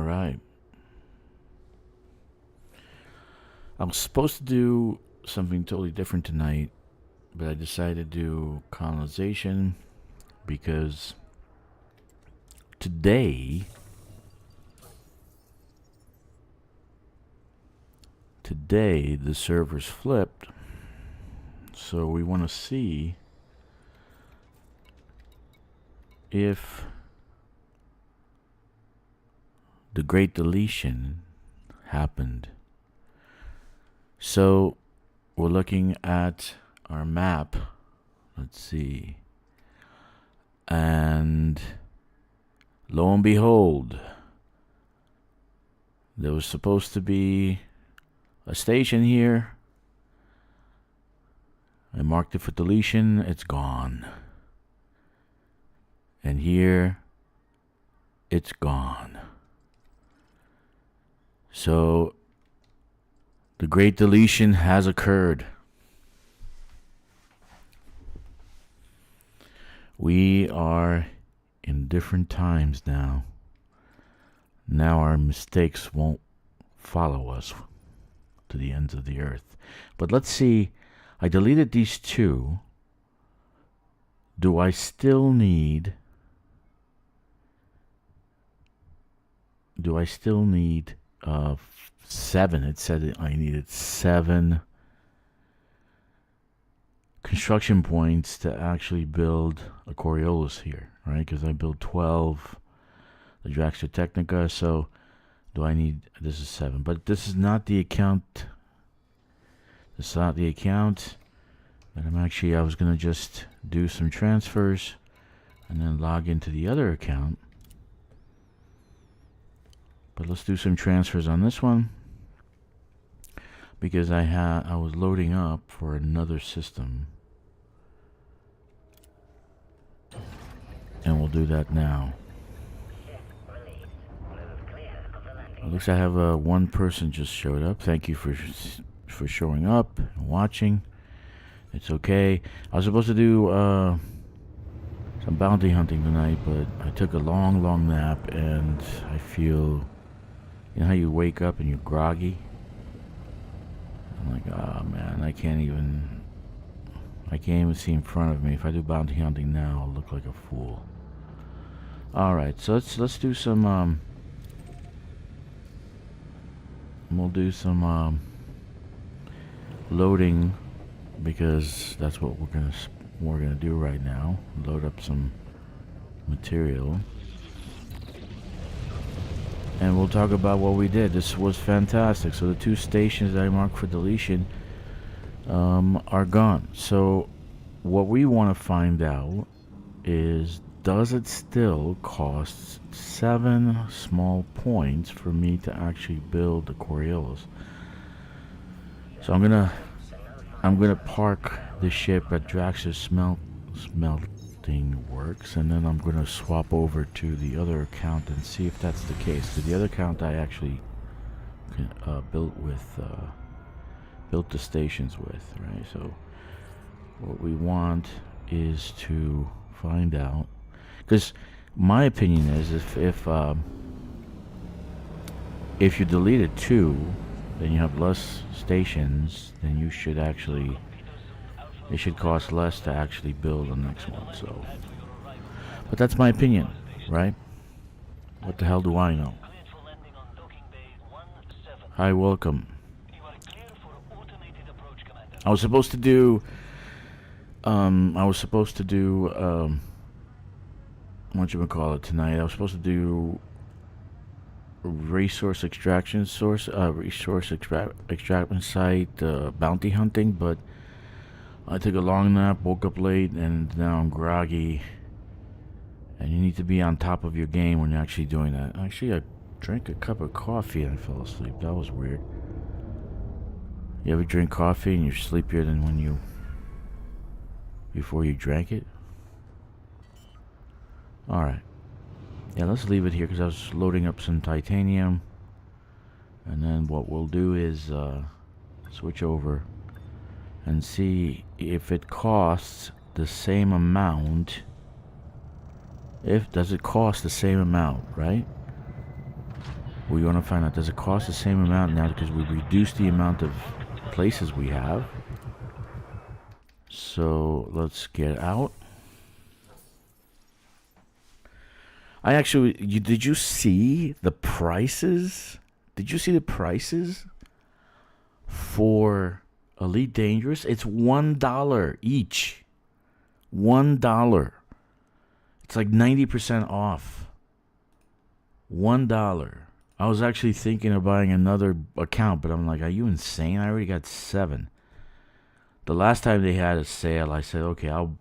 Alright. I was supposed to do something totally different tonight, but I decided to do colonization because today the servers flipped, so we want to see if the Great Deletion happened. So we're looking at our map. Let's see. And lo and behold, there was supposed to be a station here. I marked it for deletion. It's gone. And here, it's gone. So the Great Deletion has occurred. We are in different times now. Now our mistakes won't follow us to the ends of the earth. But let's see. I deleted these two. Do I still need... seven. It said I needed 7 construction points to actually build a Coriolis here, right? Because I built 12 the Dragster Technica, so do I need... this is 7, but this is not the account. This is not the account that I was gonna just do some transfers and then log into the other account. But let's do some transfers on this one because I was loading up for another system, and we'll do that now. It looks like I have one person just showed up. Thank you for showing up and watching. It's okay. I was supposed to do some bounty hunting tonight, but I took a long nap, and I feel... you know how you wake up and you're groggy? I'm like, oh man, I can't even see in front of me. If I do bounty hunting now, I'll look like a fool. Alright, so let's do some we'll do some loading, because that's what we're gonna do right now. Load up some material. And we'll talk about what we did. This was fantastic. So the 2 stations that I marked for deletion are gone. So what we want to find out is, does it still cost 7 small points for me to actually build the Coriolis? So I'm gonna park the ship at Drax's smelting works, and then I'm going to swap over to the other account and see if that's the case. So the other account I actually built the stations with, right? So what we want is to find out, because my opinion is if you deleted 2, then you have less stations, then you should actually... it should cost less to actually build the next one. So, but that's my opinion, right? What the hell do I know? Hi, welcome. I was supposed to do what you would call it tonight. I was supposed to do resource extraction site bounty hunting, but I took a long nap, woke up late, and now I'm groggy. And you need to be on top of your game when you're actually doing that. Actually, I drank a cup of coffee and I fell asleep. That was weird. You ever drink coffee and you're sleepier than before you drank it? Alright. Yeah, let's leave it here because I was loading up some titanium. And then what we'll do is switch over and see if it costs the same amount. Does it cost the same amount, right? We want to find out, does it cost the same amount now because we reduced the amount of places we have? So let's get out. I actually, did you see the prices? Did you see the prices for Elite Dangerous? It's $1 each. $1. It's like 90% off. $1. I was actually thinking of buying another account, but I'm like, are you insane? I already got 7. The last time they had a sale, I said, okay, I'll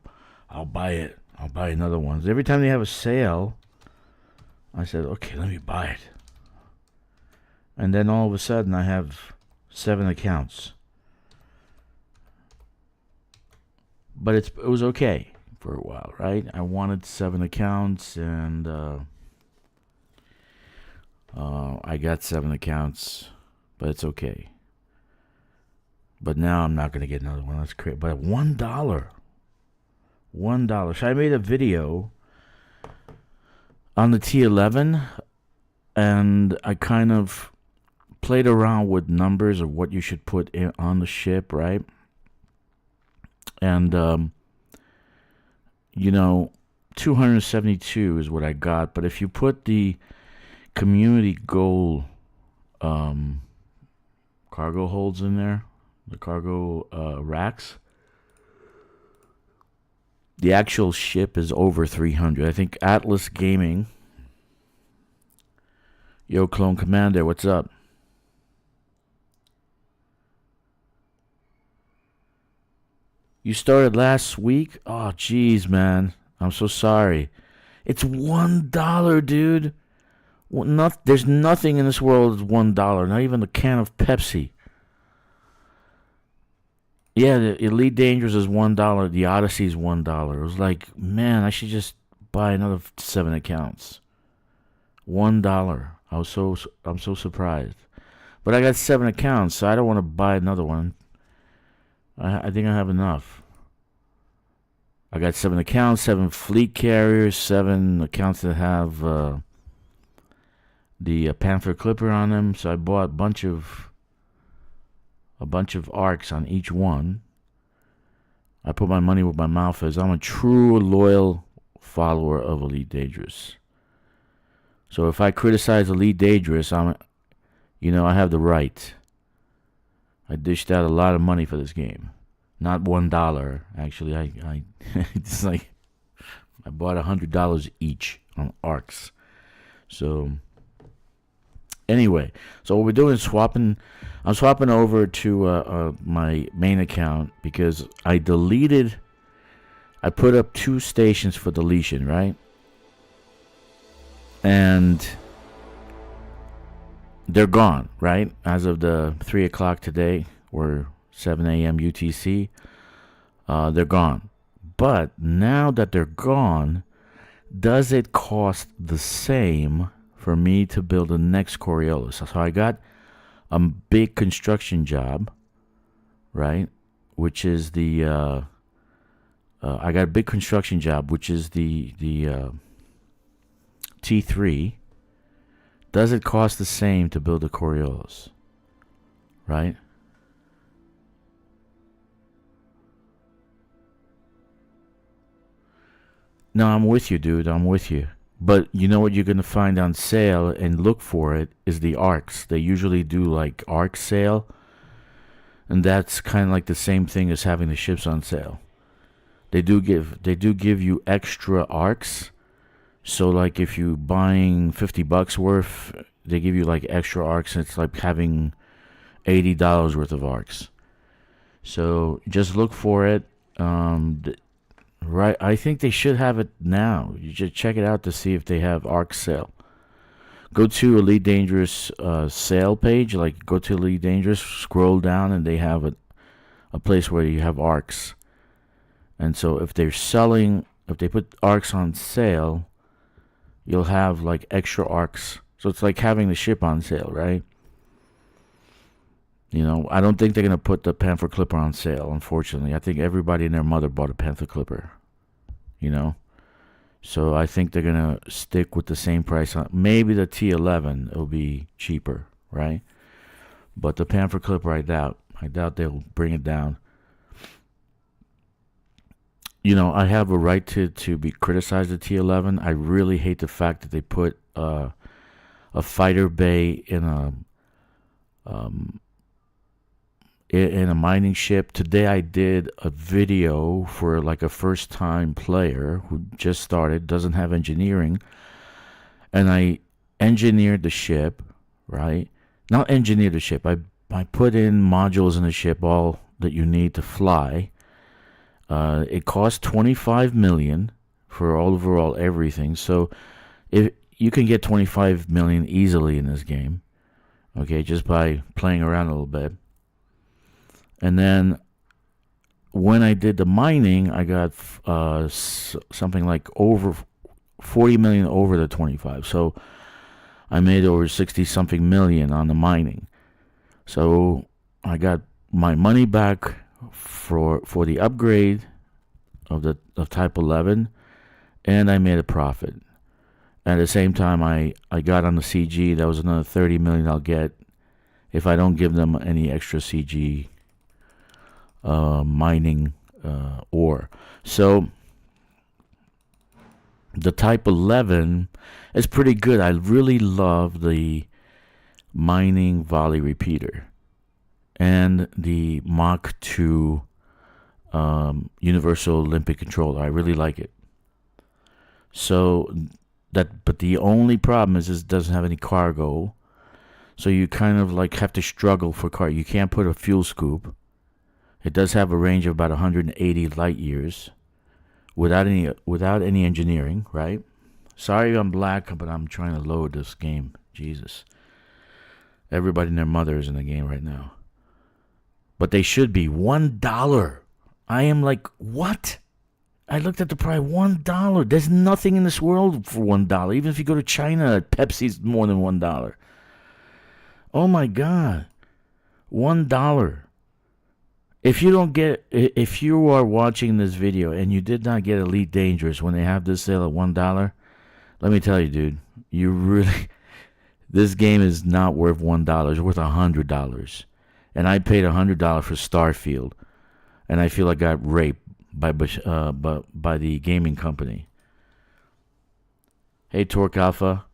buy it. I'll buy another one. Every time they have a sale, I said, okay, let me buy it. And then all of a sudden, I have 7 accounts. But it was okay for a while, right? I wanted 7 accounts, and I got 7 accounts, but it's okay. But now I'm not going to get another one. That's crazy. But $1. $1. So I made a video on the T11, and I kind of played around with numbers of what you should put in on the ship, right? And, 272 is what I got. But if you put the community goal cargo holds in there, the cargo racks, the actual ship is over 300. I think Atlas Gaming. Yo, Clone Commander, what's up? You started last week? Oh, jeez, man. I'm so sorry. It's $1, dude. There's nothing in this world that's $1. Not even a can of Pepsi. Yeah, the Elite Dangerous is $1. The Odyssey is $1. It was like, man, I should just buy another 7 accounts. $1. I'm so surprised. But I got 7 accounts, so I don't want to buy another one. I think I have enough. I got 7 accounts, 7 fleet carriers, 7 accounts that have the Panther Clipper on them. So I bought a bunch of arcs on each one. I put my money where my mouth is. I'm a true loyal follower of Elite Dangerous. So if I criticize Elite Dangerous, I have the right. I dished out a lot of money for this game. Not $1, actually. I it's like I bought $100 each on arcs. So anyway, so what we're doing is swapping. I'm swapping over to my main account because I put up 2 stations for deletion, right? And they're gone, right? As of the 3 o'clock today, or 7 a.m. UTC, they're gone. But now that they're gone, does it cost the same for me to build the next Coriolis? So I got a big construction job, right? Which is the I got a big construction job, which is the T3. Does it cost the same to build a Coriolis? Right? No, I'm with you, dude. I'm with you. But you know what you're going to find on sale and look for it is the arcs. They usually do like arc sale. And that's kind of like the same thing as having the ships on sale. They do give you extra arcs. So like if you're buying $50 worth, they give you like extra arcs, and it's like having $80 worth of arcs. So just look for it. Right, I think they should have it now. You should check it out to see if they have arc sale. Go to Elite Dangerous sale page. Like go to Elite Dangerous, scroll down, and they have a place where you have arcs. And so if they put arcs on sale, you'll have like extra arcs. So it's like having the ship on sale, right? I don't think they're going to put the Panther Clipper on sale, unfortunately. I think everybody and their mother bought a Panther Clipper, So I think they're gonna stick with the same price. Maybe the T11 will be cheaper, right? But the Panther Clipper, I doubt. I doubt they'll bring it down. I have a right to be criticized the T11. I really hate the fact that they put a fighter bay um, in a mining ship. Today I did a video for like a first time player who just started, doesn't have engineering, and I engineered the ship, right? Not engineered the ship. I put in modules in the ship, all that you need to fly. It cost 25 million for overall everything. So if you can get 25 million easily in this game, okay, just by playing around a little bit. And then when I did the mining, I got something like over 40 million over the 25. So I made over 60 something million on the mining. So I got my money back for the upgrade of Type 11, and I made a profit. At the same time, I got on the CG. That was another 30 million I'll get if I don't give them any extra CG mining ore. So the Type 11 is pretty good. I really love the mining volley repeater and the Mach 2 Universal Olympic controller. I really like it. So but the only problem is it doesn't have any cargo. So you kind of like have to struggle for cargo. You can't put a fuel scoop. It does have a range of about 180 light years without any engineering, right? Sorry I'm black, but I'm trying to load this game. Jesus. Everybody and their mother is in the game right now. But they should be $1. I am like, what? I looked at the price, $1. There's nothing in this world for $1. Even if you go to China, Pepsi's more than $1. Oh my God. $1. If you are watching this video and you did not get Elite Dangerous when they have this sale at $1, let me tell you, dude, this game is not worth $1. It's worth $100. And I paid $100 for Starfield, and I feel I got raped by the gaming company. Hey, Torque Alpha.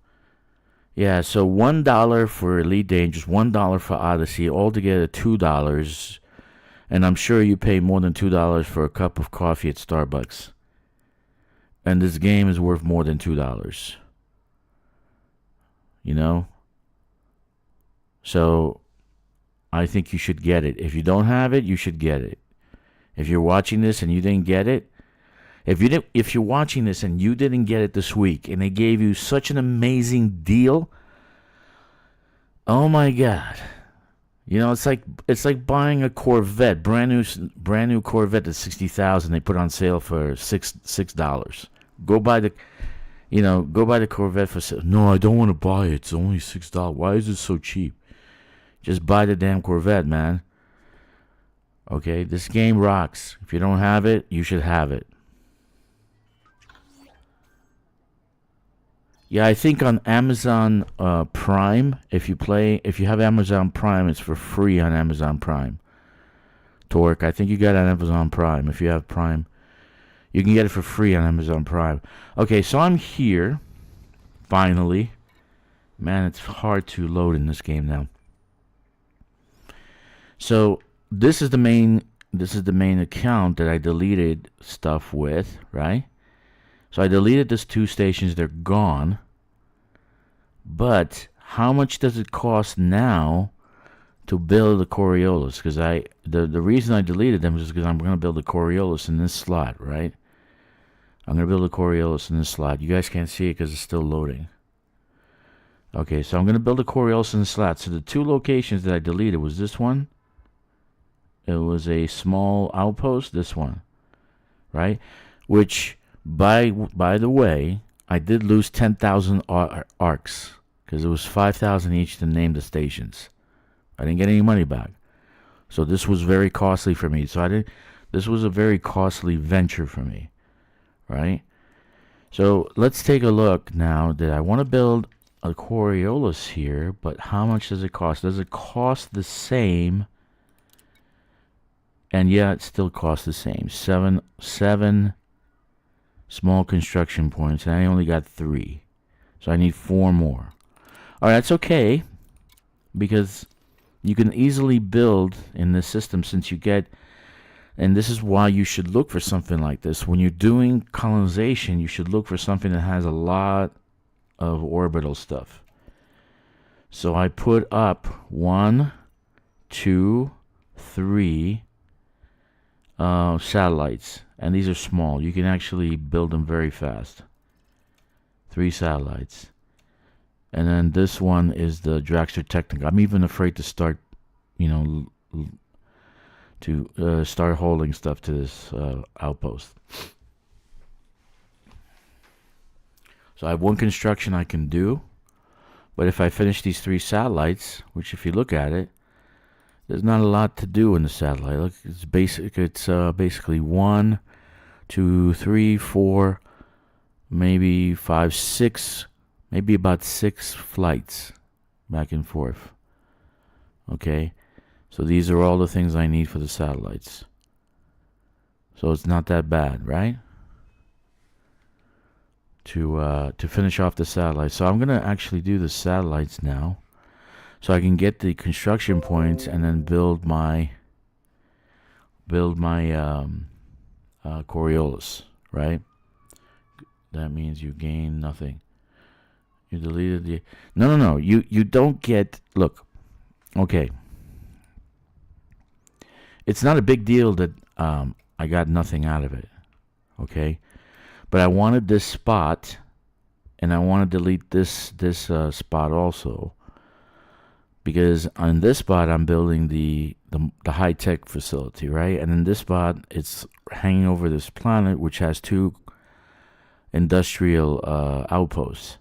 Yeah, so $1 for Elite Dangerous, $1 for Odyssey, altogether $2. And I'm sure you pay more than $2 for a cup of coffee at Starbucks. And this game is worth more than $2. So I think you should get it. If you don't have it, you should get it. If you're watching this and you didn't get it, if you're watching this and you didn't get it this week and they gave you such an amazing deal, oh my God. It's like buying a Corvette, brand new Corvette at $60,000. They put on sale for $6. Go buy the Corvette for no. I don't want to buy it. It's only $6. Why is it so cheap? Just buy the damn Corvette, man. Okay, this game rocks. If you don't have it, you should have it. Yeah, I think on Amazon Prime, if you have Amazon Prime, it's for free on Amazon Prime. Torque, I think you got it on Amazon Prime. If you have Prime, you can get it for free on Amazon Prime. Okay, so I'm here, finally. Man, it's hard to load in this game now. So this is the main account that I deleted stuff with, right? So I deleted these 2 stations. They're gone. But how much does it cost now to build the Coriolis? Because the reason I deleted them is because I'm going to build the Coriolis in this slot, right? I'm going to build a Coriolis in this slot. You guys can't see it because it's still loading. Okay, so I'm going to build a Coriolis in the slot. So the 2 locations that I deleted was this one. It was a small outpost, this one, right? Which, by the way, I did lose 10,000 arcs because it was 5,000 each to name the stations. I didn't get any money back. So this was very costly for me. This was a very costly venture for me, right? So let's take a look now that I want to build a Coriolis here, but how much does it cost? Does it cost the same? And yeah, it still costs the same. Seven small construction points, and I only got 3. So I need 4 more. Alright, that's okay, because you can easily build in this system since you get, and this is why you should look for something like this. When you're doing colonization, you should look for something that has a lot of orbital stuff. So I put up 1, 2, 3 satellites, and these are small. You can actually build them very fast. 3 satellites. And then this one is the Dragster Technica. I'm even afraid to start, start holding stuff to this outpost. So I have 1 construction I can do, but if I finish these 3 satellites, which if you look at it, there's not a lot to do in the satellite. Look, it's basic. It's basically 1, 2, 3, 4, maybe 5, 6, maybe about 6 flights back and forth. Okay, so these are all the things I need for the satellites. So it's not that bad, right? To finish off the satellites. So I'm gonna actually do the satellites now, so I can get the construction points and then build my Coriolis, right? That means you gain nothing. You deleted the... No. You don't get... Look. Okay. It's not a big deal that I got nothing out of it. Okay? But I wanted this spot, and I want to delete this spot also, because on this spot I'm building the high-tech facility, right? And in this spot it's hanging over this planet which has 2 industrial outposts.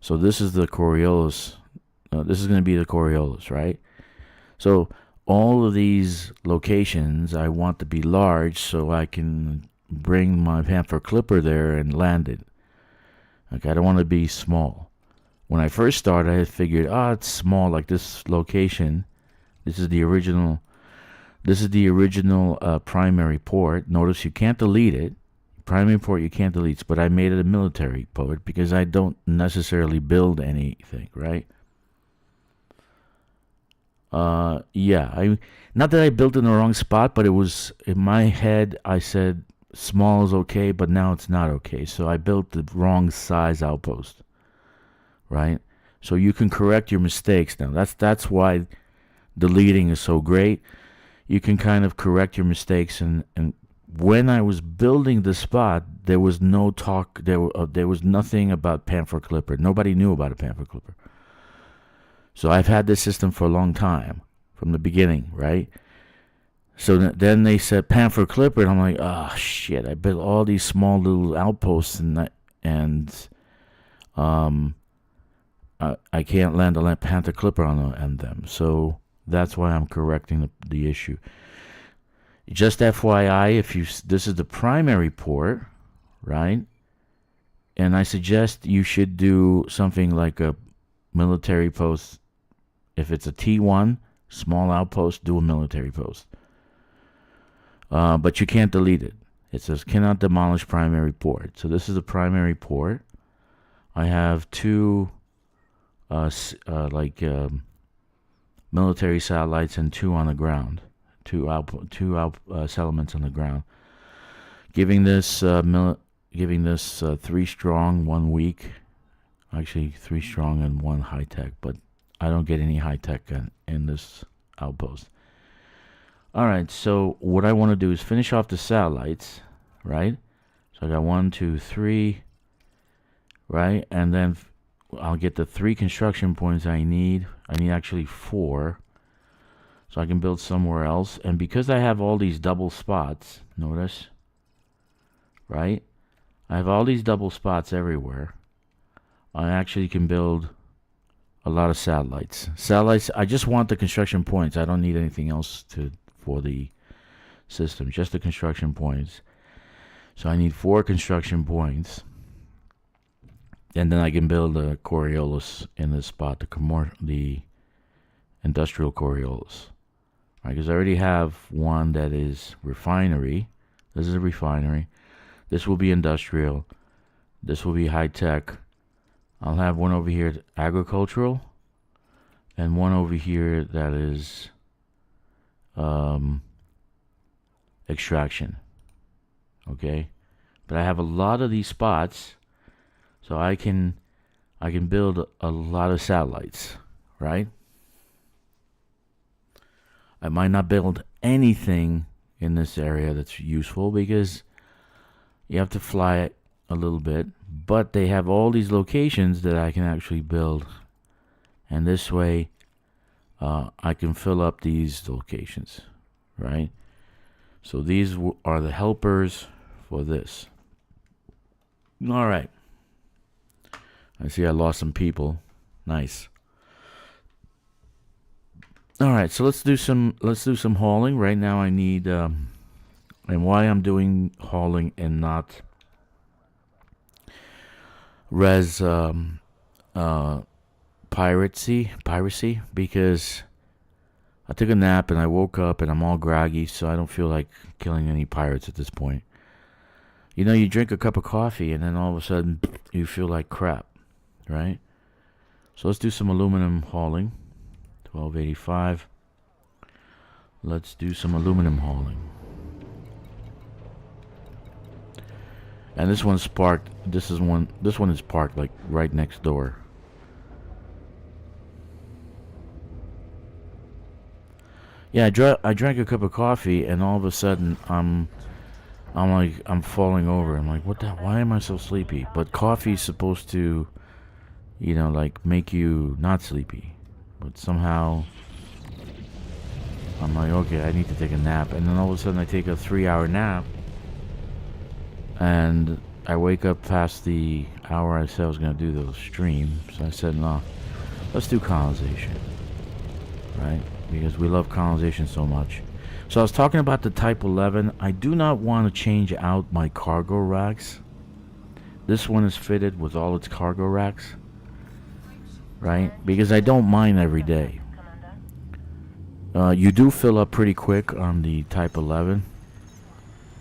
So this is the Coriolis. This is going to be the Coriolis, right? So all of these locations I want to be large so I can bring my Panther Clipper there and land it. Okay, I don't want to be small. When I first started, I had figured, it's small, like this location. This is the original. This is the original primary port. Notice you can't delete it. Primary port you can't delete, but I made it a military port because I don't necessarily build anything, right? Yeah, not that I built in the wrong spot, but it was in my head. I said small is okay, but now it's not okay. So I built the wrong size outpost, right? So you can correct your mistakes now. That's why deleting is so great. You can kind of correct your mistakes, and when I was building the spot, there was no talk. There was nothing about Panther Clipper. Nobody knew about a Panther Clipper. So I've had this system for a long time, from the beginning, right? So then they said Panther Clipper, and I'm like, shit! I built all these small little outposts, and I can't land a Panther Clipper on them. So that's why I'm correcting the issue. Just FYI, this is the primary port, right? And I suggest you should do something like a military post. If it's a T1 small outpost, do a military post. But you can't delete it. It says cannot demolish primary port. So this is the primary port. I have 2 military satellites and 2 on the ground. 2 settlements on the ground. Giving this 3 strong, 1 weak. Actually 3 strong and 1 high tech, but I don't get any high tech in this outpost. Alright, so what I want to do is finish off the satellites, right? So I got 1, 2, 3, right? And then I'll get the 3 construction points I need. I need actually 4. So I can build somewhere else. And because I have all these double spots, notice, right? I have all these double spots everywhere. I actually can build a lot of satellites. I just want the construction points. I don't need anything else for the system, just the construction points. So I need 4 construction points. And then I can build a Coriolis in this spot, the industrial Coriolis. Right, because I already have one that is refinery. This is a refinery. This will be industrial. This will be high tech. I'll have one over here agricultural, and one over here that is extraction. Okay, but I have a lot of these spots, so I can build a lot of satellites, right? I might not build anything in this area that's useful because you have to fly it a little bit, but they have all these locations that I can actually build, and this way I can fill up these locations, right? So these are the helpers for this. All right. I see I lost some people. Nice. All right, so let's do some hauling. Right now I need and why I'm doing hauling and not piracy, because I took a nap and I woke up and I'm all groggy, so I don't feel like killing any pirates at this point. You know, you drink a cup of coffee and then all of a sudden you feel like crap, right? So let's do some aluminum hauling. 1285. Let's do some aluminum hauling. And this one's parked. This one is parked like right next door. Yeah, I drank a cup of coffee and all of a sudden I'm falling over. I'm like, what the? Why am I so sleepy? But coffee's supposed to, like make you not sleepy. But somehow I'm like, okay, I need to take a nap. And then all of a sudden I take a 3-hour nap and I wake up past the hour I said I was going to do the stream. So I said, no, let's do colonization, right? Because we love colonization so much. So I was talking about the Type 11. I do not want to change out my cargo racks. This one is fitted with all its cargo racks, right? Because I don't mine every day. You do fill up pretty quick on the Type 11.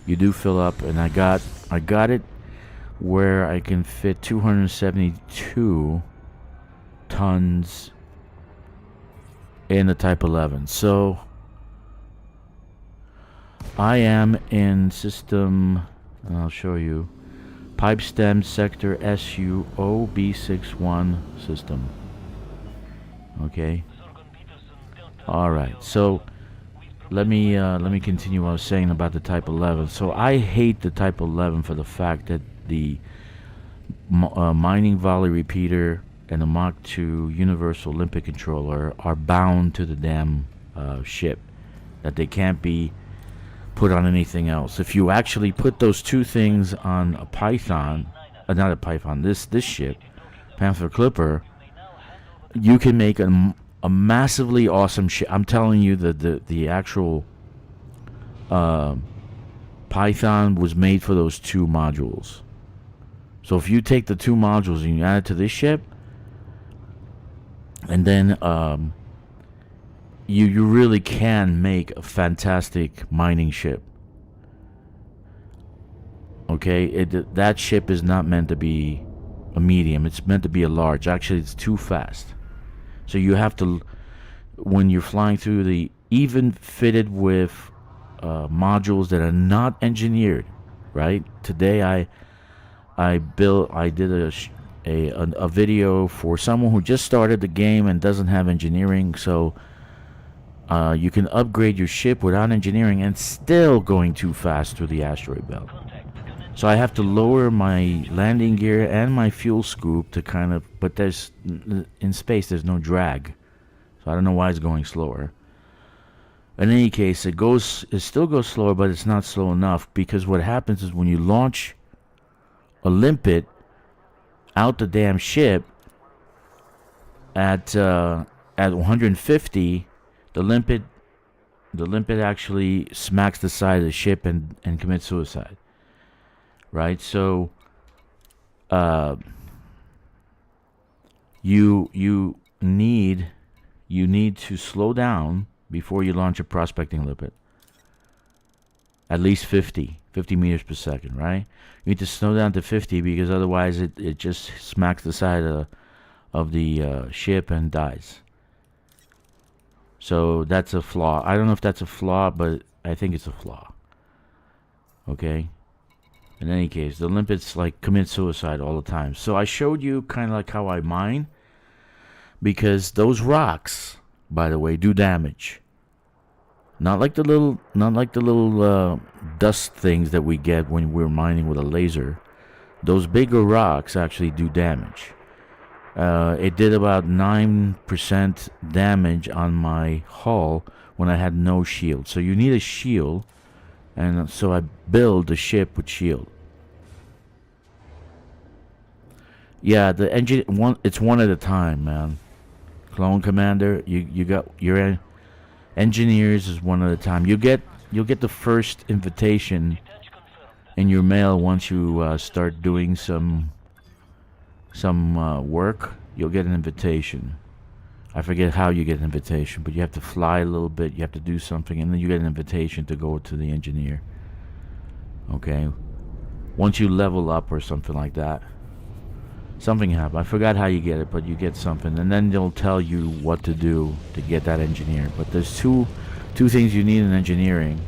You do fill up, and I got it where I can fit 272 tons in the Type 11. So I am in system, and I'll show you, pipe stem sector SUOB61 system. Okay. All right. So let me continue what I was saying about the Type 11. So I hate the Type 11 for the fact that the mining volley repeater and the Mach 2 universal Olympic controller are bound to the damn ship, that they can't be put on anything else. If you actually put those two things on a Python, not a Python, this ship, Panther Clipper, you can make a massively awesome ship. I'm telling you, the actual Python was made for those two modules. So if you take the two modules and you add it to this ship, and then you really can make a fantastic mining ship. Okay, that ship is not meant to be a medium. It's meant to be a large. Actually, it's too fast. So you have to, when you're flying through even fitted with modules that are not engineered, right? Today I did a video for someone who just started the game and doesn't have engineering, so you can upgrade your ship without engineering and still going too fast through the asteroid belt. So I have to lower my landing gear and my fuel scoop to kind of, but in space there's no drag, so I don't know why it's going slower. In any case, it still goes slower, but it's not slow enough, because what happens is when you launch a limpet out the damn ship at 150, the limpet actually smacks the side of the ship and commits suicide. Right, so you need to slow down before you launch a prospecting limpet. At least 50 meters per second, right? You need to slow down to 50 because otherwise it just smacks the side of the ship and dies. So that's a flaw. I don't know if that's a flaw, but I think it's a flaw. Okay? In any case, the limpets like commit suicide all the time. So I showed you kind of like how I mine, because those rocks, by the way, do damage. Not like the little dust things that we get when we're mining with a laser. Those bigger rocks actually do damage. It did about 9% damage on my hull when I had no shield. So you need a shield, and so I build the ship with shield. Yeah, the engine it's one at a time, man. Clone Commander, you got your engineers is one at a time. You'll get the first invitation in your mail once you start doing some work. You'll get an invitation. I forget how you get an invitation, but you have to fly a little bit, you have to do something, and then you get an invitation to go to the engineer. Okay? Once you level up or something like that. Something happened. I forgot how you get it, but you get something, and then they'll tell you what to do to get that engineer. But there's two things you need in engineering.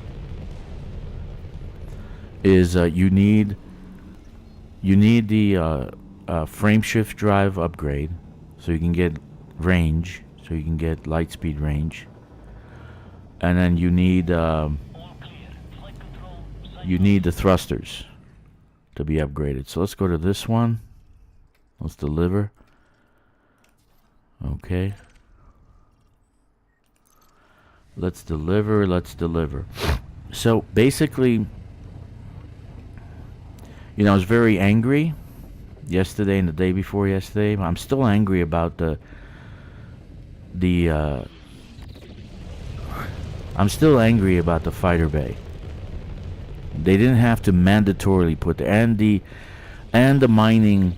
Is you need the frame shift drive upgrade, so you can get range, so you can get light speed range, and then you need the thrusters to be upgraded. So let's go to this one. Let's deliver. Okay. Let's deliver. So basically, I was very angry yesterday and the day before yesterday. I'm still angry about I'm still angry about the fighter bay. They didn't have to mandatorily put the mining.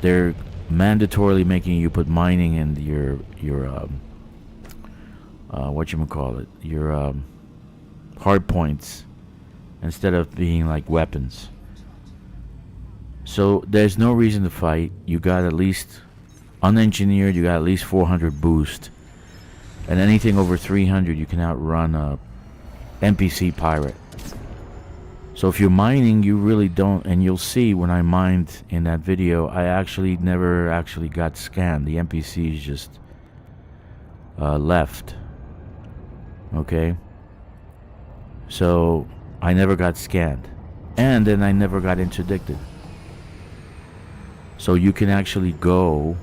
They're mandatorily making you put mining in your your hard points instead of being like weapons. So there's no reason to fight. You got at least unengineered. You got at least 400 boost, and anything over 300 you can outrun a NPC pirate. So if you're mining, you really don't, and you'll see when I mined in that video, I actually never actually got scanned. The NPCs just left. Okay? So I never got scanned. And then I never got interdicted. So you can actually go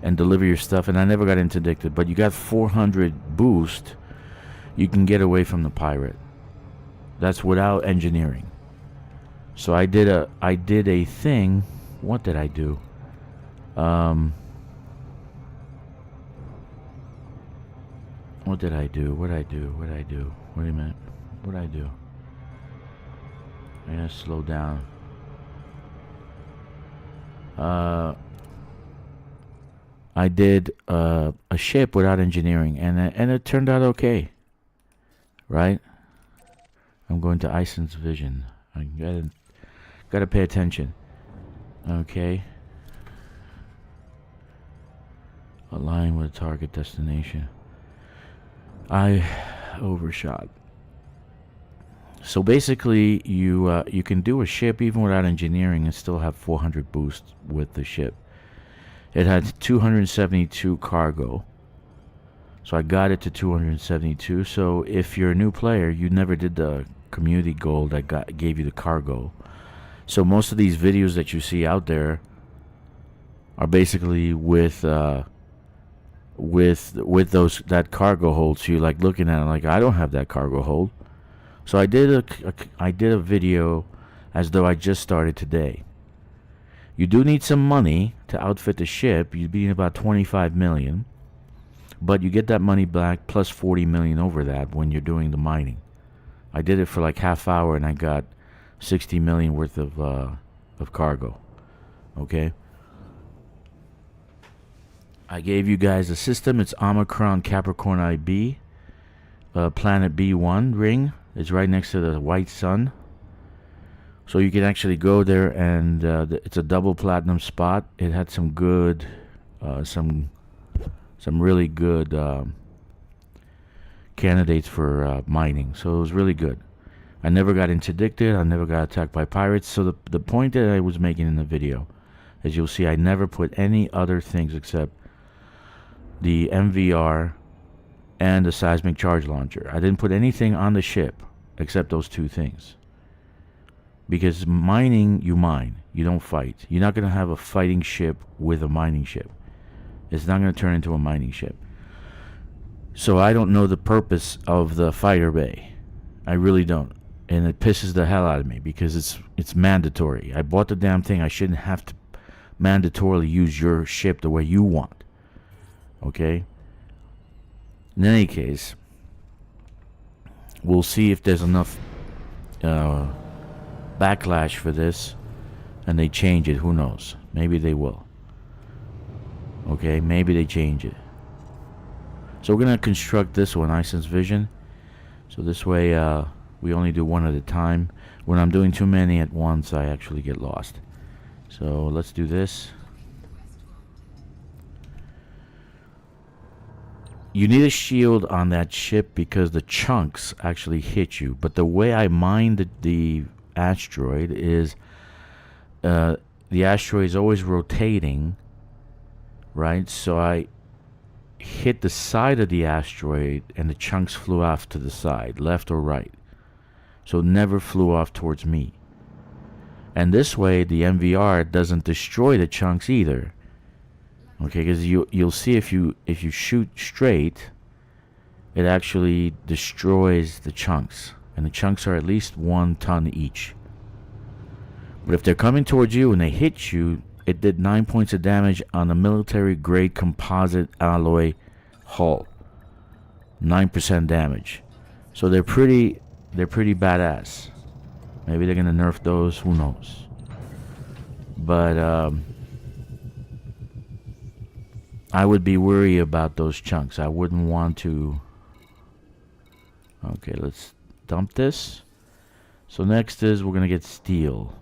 and deliver your stuff, and I never got interdicted, but you got 400 boost, you can get away from the pirate. That's without engineering. So I did a thing. What did I do? What did I do? Wait a minute. What did I do? I gotta slow down. I did a ship without engineering, and it turned out okay. Right? I'm going to Ison's vision. I gotta pay attention. Okay. Align with target destination. I overshot. So basically, you can do a ship even without engineering and still have 400 boost with the ship. It had 272 cargo. So I got it to 272. So if you're a new player, you never did the community goal that gave you the cargo. So most of these videos that you see out there are basically with those that cargo hold. So you're like looking at it like, I don't have that cargo hold. So I did a video as though I just started today. You do need some money to outfit the ship. You'd be about 25 million. But you get that money back plus 40 million over that when you're doing the mining. I did it for like half hour and I got 60 million worth of of cargo. Okay. I gave you guys a system. It's Omicron Capricorn IB. Planet B1 ring is right next to the white sun. So you can actually go there, and it's a double platinum spot. It had some good, some really good candidates for mining. So it was really good. I never got interdicted. I never got attacked by pirates. So the point that I was making in the video, as you'll see, I never put any other things except the MVR and the seismic charge launcher. I didn't put anything on the ship except those two things. Because mining, you mine. You don't fight. You're not going to have a fighting ship with a mining ship. It's not going to turn into a mining ship. So I don't know the purpose of the fighter bay. I really don't. And it pisses the hell out of me because it's mandatory. I bought the damn thing. I shouldn't have to mandatorily use your ship the way you want. Okay? In any case, we'll see if there's enough backlash for this and they change it. Who knows? Maybe they will. Okay? Maybe they change it. So we're going to construct this one, iSense Vision. So this way we only do one at a time. When I'm doing too many at once, I actually get lost. So let's do this. You need a shield on that ship because the chunks actually hit you. But the way I mined the asteroid is the asteroid is always rotating, right? So I hit the side of the asteroid and the chunks flew off to the side, left or right. So it never flew off towards me. And this way the MVR doesn't destroy the chunks either. Okay, because you'll see if you shoot straight, it actually destroys the chunks, and the chunks are at least 1 ton each. But if they're coming towards you and they hit you, it did 9 points of damage on a military grade composite alloy hull. 9% damage. So they're pretty badass. Maybe they're gonna nerf those. Who knows? But I would be worried about those chunks. I wouldn't want to. Okay, let's dump this. So next is we're gonna get steel,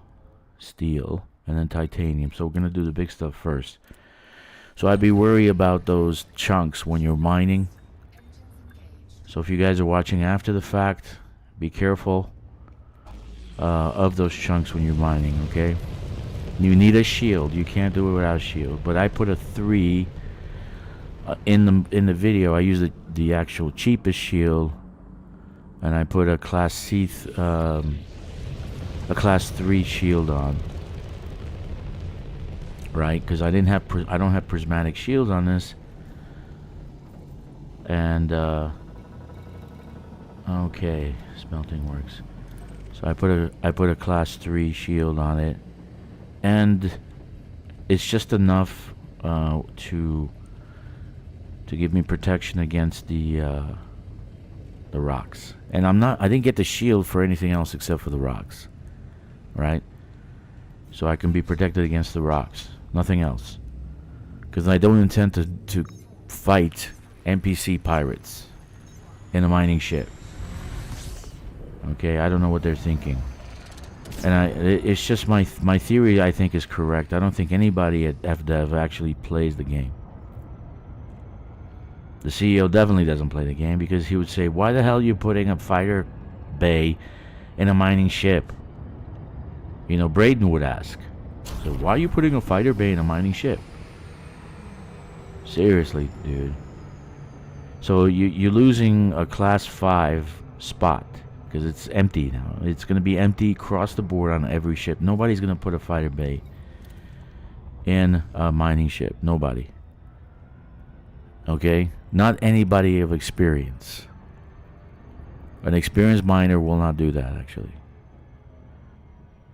and then titanium. So we're gonna do the big stuff first. So I'd be worried about those chunks when you're mining. So if you guys are watching after the fact, be careful of those chunks when you're mining. Okay, you need a shield. You can't do it without a shield. But I put a 3. In the video, I used the actual cheapest shield, and I put a class C, a class 3 shield on, right? Because I don't have prismatic shields on this, and okay, smelting works. So I put a class 3 shield on it, and it's just enough to give me protection against the rocks. And I didn't get the shield for anything else except for the rocks, right? So I can be protected against the rocks, nothing else, because I don't intend to fight NPC pirates in a mining ship. Okay, I don't know what they're thinking, and it's just my theory. I think is correct. I don't think anybody at FDev actually plays the game. The CEO definitely doesn't play the game, because he would say, why the hell are you putting a fighter bay in a mining ship? You know, Braden would ask. So why are you putting a fighter bay in a mining ship? Seriously, dude. So you're losing a class 5 spot because it's empty now. It's going to be empty across the board on every ship. Nobody's going to put a fighter bay in a mining ship. Nobody. Okay? Not anybody of experience. An experienced miner will not do that, actually.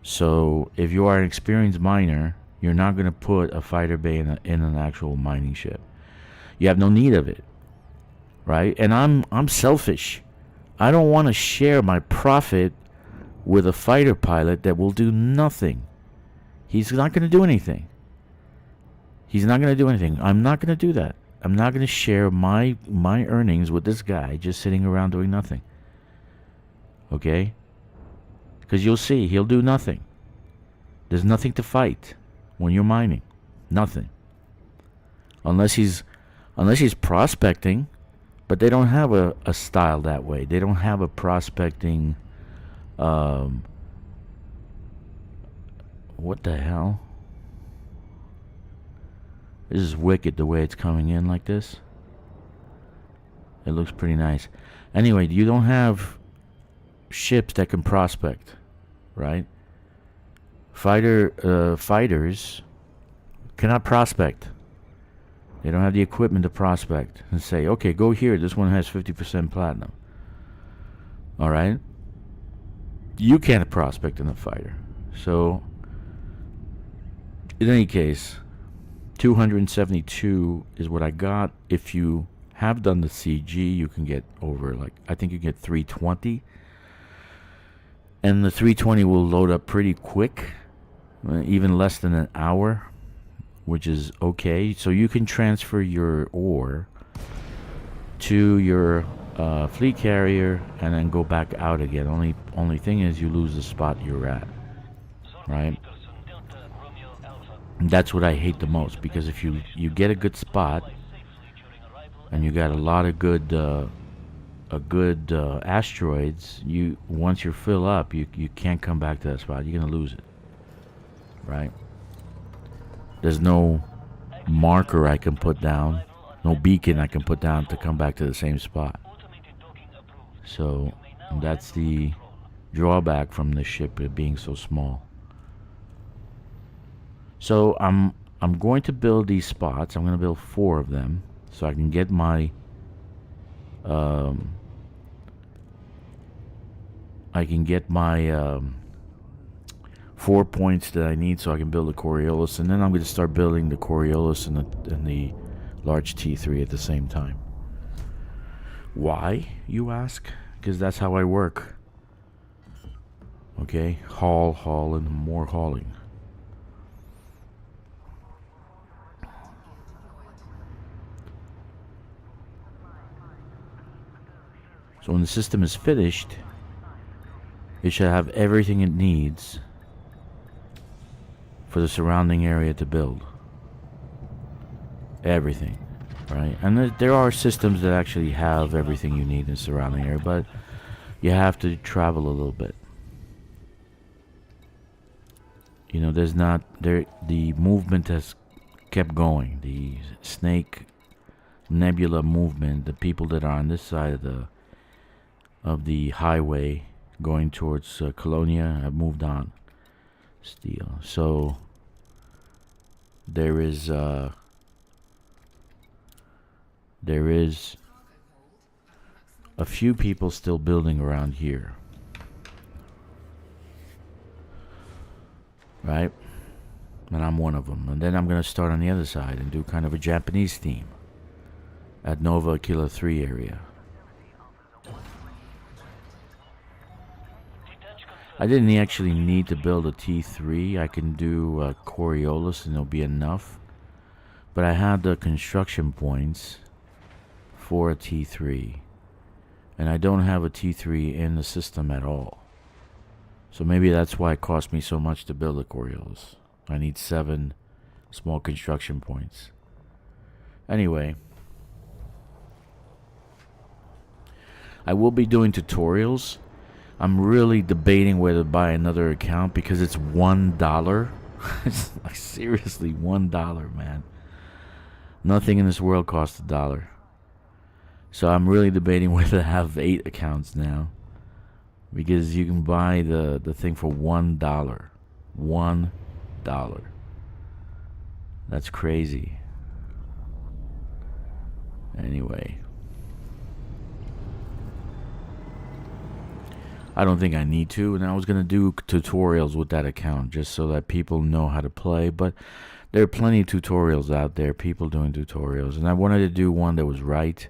So, if you are an experienced miner, you're not going to put a fighter bay in an actual mining ship. You have no need of it. Right? And I'm selfish. I don't want to share my profit with a fighter pilot that will do nothing. He's not going to do anything. He's not going to do anything. I'm not going to do that. I'm not going to share my earnings with this guy just sitting around doing nothing. Okay? Because you'll see, he'll do nothing. There's nothing to fight when you're mining. Nothing. Unless he's prospecting, but they don't have a style that way. They don't have a prospecting what the hell? This is wicked the way it's coming in like this. It looks pretty nice. Anyway, you don't have ships that can prospect, right? Fighters cannot prospect. They don't have the equipment to prospect and say, okay, go here. This one has 50% platinum. All right? You can't prospect in a fighter. So, in any case, 272 is what I got. If you have done the CG, you can get over, like, I think you get 320. And the 320 will load up pretty quick, even less than an hour, which is okay. So you can transfer your ore to your fleet carrier and then go back out again. Only thing is you lose the spot you're at, right? And that's what I hate the most, because if you get a good spot and you got a lot of good asteroids, once you're filled up, you can't come back to that spot. You're gonna lose it, right? There's no marker I can put down, no beacon I can put down to come back to the same spot. So that's the drawback from the ship being so small. So I'm going to build these spots. I'm going to build 4 of them so I can get my 4 points that I need so I can build a Coriolis, and then I'm going to start building the Coriolis and the large T3 at the same time. Why, you ask? Because that's how I work. Okay, haul, and more hauling. So when the system is finished, it should have everything it needs for the surrounding area to build. Everything, right? And there are systems that actually have everything you need in the surrounding area, but you have to travel a little bit. You know, the movement has kept going. The Snake Nebula movement, the people that are on this side of the highway going towards Colonia have moved on still. So there is a few people still building around here, right? And I'm one of them. And then I'm going to start on the other side and do kind of a Japanese theme at Nova Kilo 3 area. I didn't actually need to build a T3. I can do a Coriolis and it'll be enough. But I had the construction points for a T3. And I don't have a T3 in the system at all. So maybe that's why it cost me so much to build a Coriolis. I need 7 small construction points. Anyway, I will be doing tutorials. I'm really debating whether to buy another account because it's $1. It's like seriously $1, man. Nothing in this world costs $1. So I'm really debating whether to have 8 accounts now, because you can buy the thing for $1. $1. That's crazy. Anyway, I don't think I need to, and I was going to do tutorials with that account just so that people know how to play, but there are plenty of tutorials out there, people doing tutorials, and I wanted to do one that was right,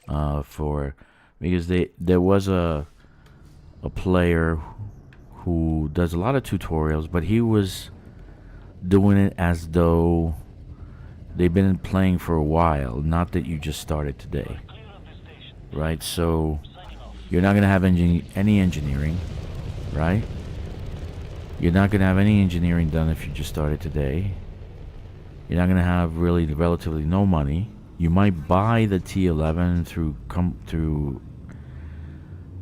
because there was a player who does a lot of tutorials, but he was doing it as though they've been playing for a while, not that you just started today, right? So you're not going to have any engineering, right? You're not going to have any engineering done if you just started today. You're not going to have really relatively no money. You might buy the T11 through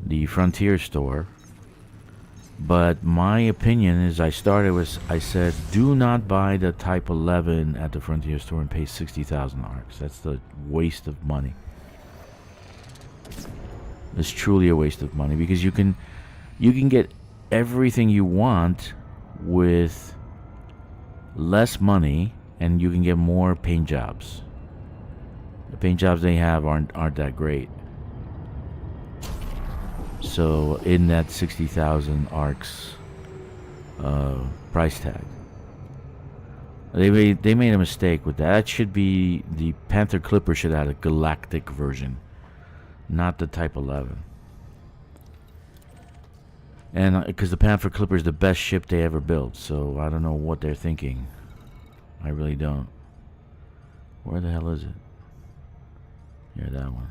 the Frontier store. But my opinion is I said do not buy the Type 11 at the Frontier store and pay 60,000 ARCs. That's the waste of money. It's truly a waste of money because you can get everything you want with less money, and you can get more paint jobs. The paint jobs they have aren't that great. So in that 60,000 ARCs price tag, they made a mistake with that. That should be the Panther Clipper should have a galactic version, not the Type 11. And because the Panther Clipper is the best ship they ever built, so I don't know what they're thinking. I really don't. Where the hell is it? Yeah, that one.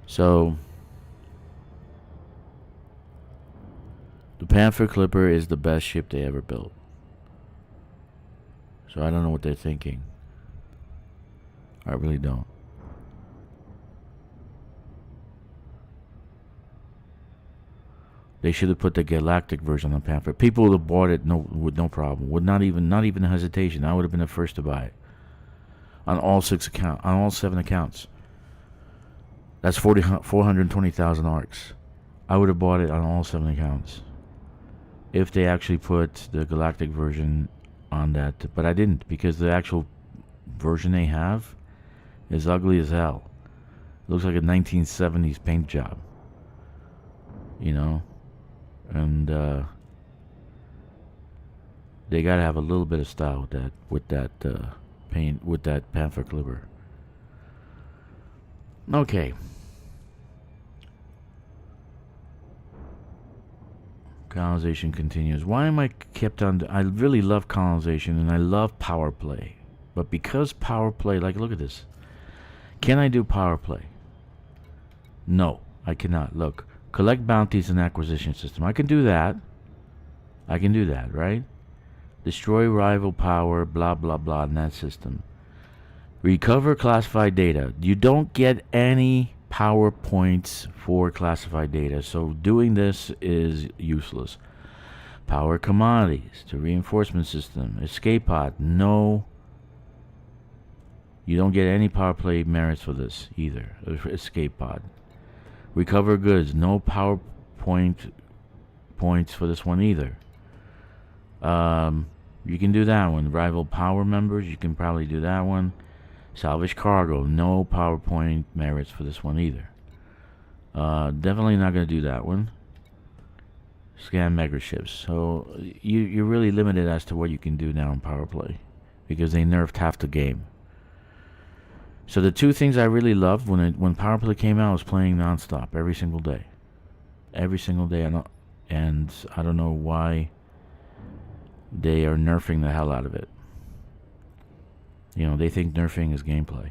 So the Panther Clipper is the best ship they ever built. So I don't know what they're thinking. I really don't. They should have put the galactic version on Panther. People would have bought it with no problem. Would not even a hesitation. I would have been the first to buy it. On all 7 accounts. That's 420,000 ARCs. I would have bought it on all 7 accounts if they actually put the galactic version on that. But I didn't, because the actual version they have is ugly as hell. It looks like a 1970s paint job. You know? And they gotta have a little bit of style with that paint, with that Panther Clipper. Okay. Colonization continues. Why am I kept on? I really love colonization and I love power play, but because power play, like, look at this. Can I do power play? No, I cannot. Look. Collect bounties and acquisition system. I can do that. Right? Destroy rival power, blah, blah, blah, in that system. Recover classified data. You don't get any power points for classified data, so doing this is useless. Power commodities to reinforcement system. Escape pod. No. You don't get any power play merits for this either. Escape pod. Recover goods. No power points for this one either. You can do that one. Rival power members. You can probably do that one. Salvage cargo. No PowerPoint merits for this one either. Definitely not going to do that one. Scan mega ships. So you're really limited as to what you can do now in power play, because they nerfed half the game. So the two things I really loved when Power Play came out, I was playing nonstop every single day. Every single day. And I don't know why they are nerfing the hell out of it. You know, they think nerfing is gameplay.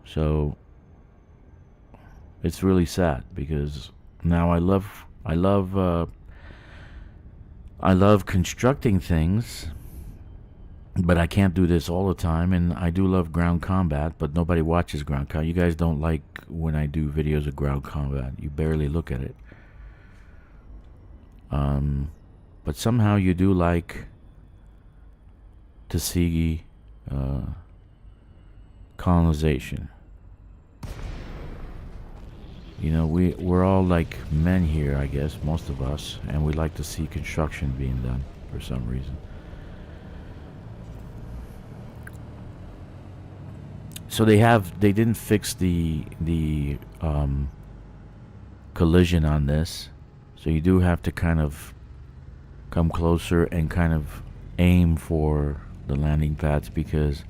So it's really sad, because now I love constructing things. But I can't do this all the time, and I do love ground combat, but nobody watches ground combat. You guys don't like when I do videos of ground combat. You barely look at it. But somehow you do like to see colonization. You know, we're all like men here, I guess, most of us, and we like to see construction being done for some reason. So they didn't fix the collision on this, so you do have to kind of come closer and kind of aim for the landing pads, because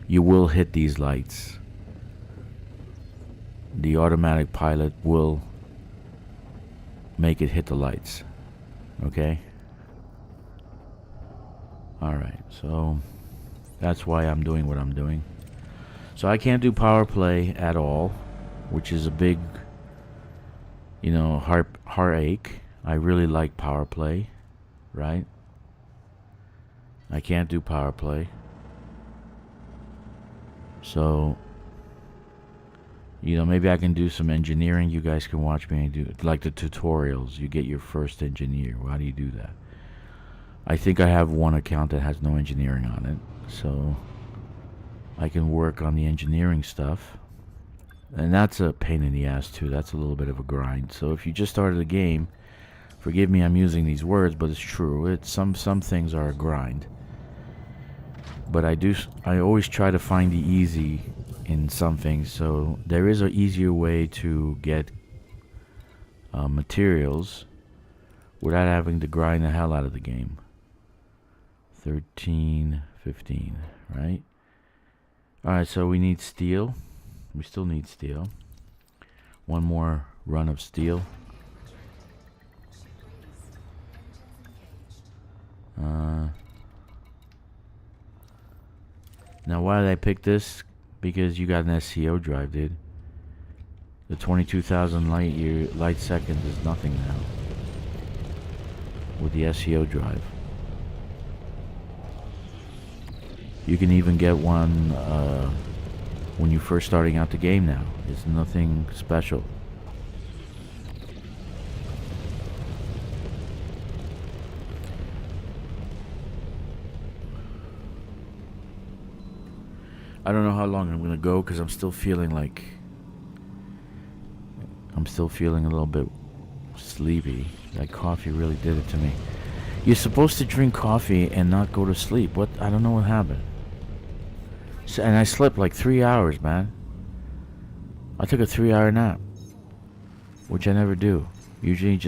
you will hit these lights. The automatic pilot will make it hit the lights. Okay. Alright, so that's why I'm doing what I'm doing. So I can't do power play at all, which is a big, heartache. I really like power play, right? I can't do power play. So, maybe I can do some engineering. You guys can watch me do, like the tutorials. You get your first engineer. How do you do that? I think I have one account that has no engineering on it. So, I can work on the engineering stuff. And that's a pain in the ass too. That's a little bit of a grind. So if you just started a game, forgive me, I'm using these words, but it's true. It's some things are a grind. But I always try to find the easy in some things. So there is an easier way to get materials without having to grind the hell out of the game. 13, 15, right? Alright, so we need steel. We still need steel. One more run of steel. Now why did I pick this? Because you got an SCO drive, dude. The 22,000 light seconds is nothing now with the SCO drive. You can even get one when you're first starting out the game now. It's nothing special. I don't know how long I'm gonna go because I'm still feeling a little bit sleepy. That coffee really did it to me. You're supposed to drink coffee and not go to sleep. What? I don't know what happened. And I slept like 3 hours, man. I took a 3-hour nap, which I never do. Usually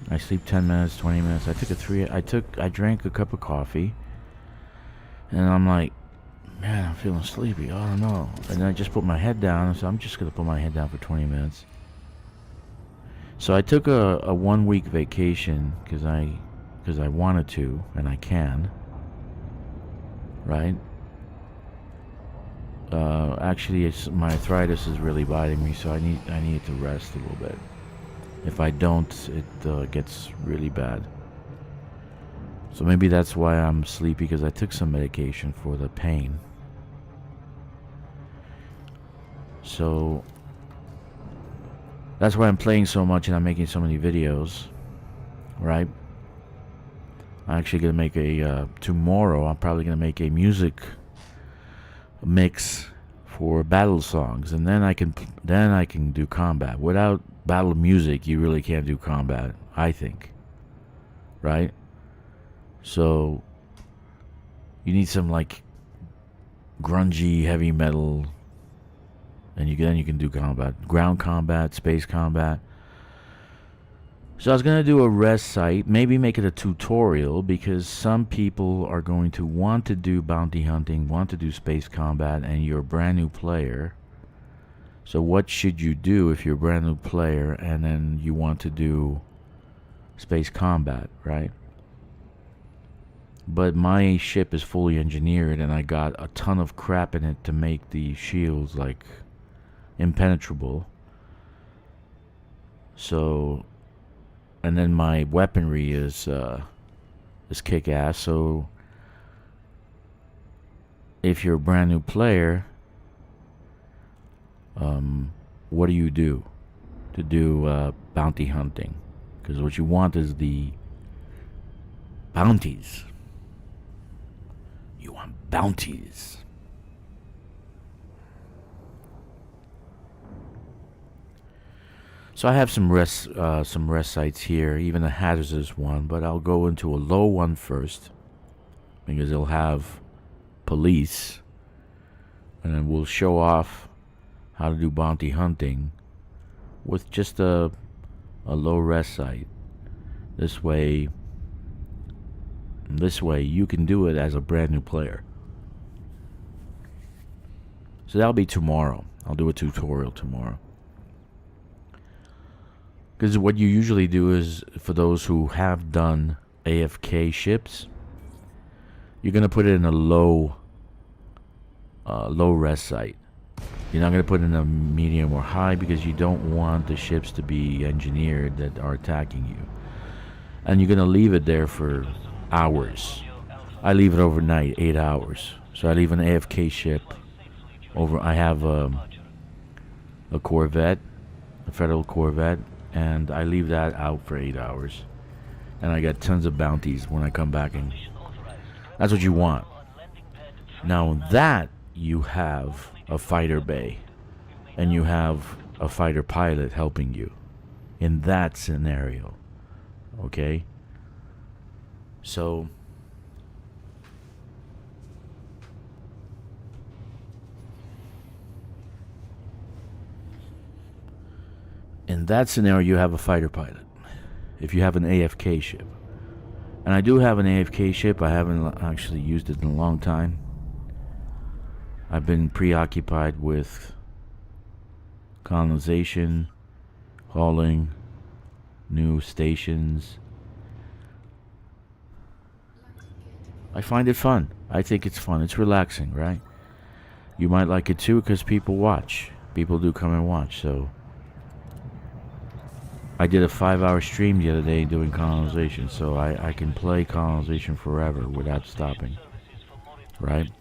I sleep 10 minutes, 20 minutes. I drank a cup of coffee, and I'm like, man, I'm feeling sleepy. I don't know. And then I just put my head down, so I'm just gonna put my head down for 20 minutes. So I took a 1-week vacation because I wanted to, and I can. Right? Actually, my arthritis is really biting me, so I need to rest a little bit. If I don't, it gets really bad. So maybe that's why I'm sleepy, because I took some medication for the pain. So that's why I'm playing so much and I'm making so many videos, right? I'm actually gonna make tomorrow. I'm probably gonna make a music mix for battle songs, and then I can do combat. Without battle music, you really can't do combat, I think. Right? So you need some like grungy heavy metal, and then you can do combat, ground combat, space combat. So I was going to do a rest site, maybe make it a tutorial, because some people are going to want to do bounty hunting, want to do space combat, and you're a brand new player. So what should you do if you're a brand new player and then you want to do space combat, right? But my ship is fully engineered and I got a ton of crap in it to make the shields like impenetrable. So, and then my weaponry is kick-ass. So if you're a brand new player, what do you do to do bounty hunting? Because what you want is the bounties. You want bounties. So I have some rest sites here, even a hazardous one, but I'll go into a low one first because it'll have police, and then we'll show off how to do bounty hunting with just a low rest site. This way you can do it as a brand new player. So that'll be tomorrow. I'll do a tutorial tomorrow. Because what you usually do is, for those who have done AFK ships, you're gonna put it in a low res site. You're not gonna put it in a medium or high because you don't want the ships to be engineered that are attacking you. And you're gonna leave it there for hours. I leave it overnight, 8 hours. So I leave an AFK ship over. I have a Corvette, a Federal Corvette, and I leave that out for 8 hours. And I get tons of bounties when I come back, and that's what you want. Now that you have a fighter bay, and you have a fighter pilot helping you in that scenario, okay? So in that scenario, you have a fighter pilot. If you have an AFK ship, and I do have an AFK ship, I haven't actually used it in a long time. I've been preoccupied with colonization, hauling, new stations. I find it fun. I think it's fun. It's relaxing, right? You might like it too because people watch. People do come and watch, so I did a 5-hour stream the other day doing colonization, so I can play colonization forever without stopping, right?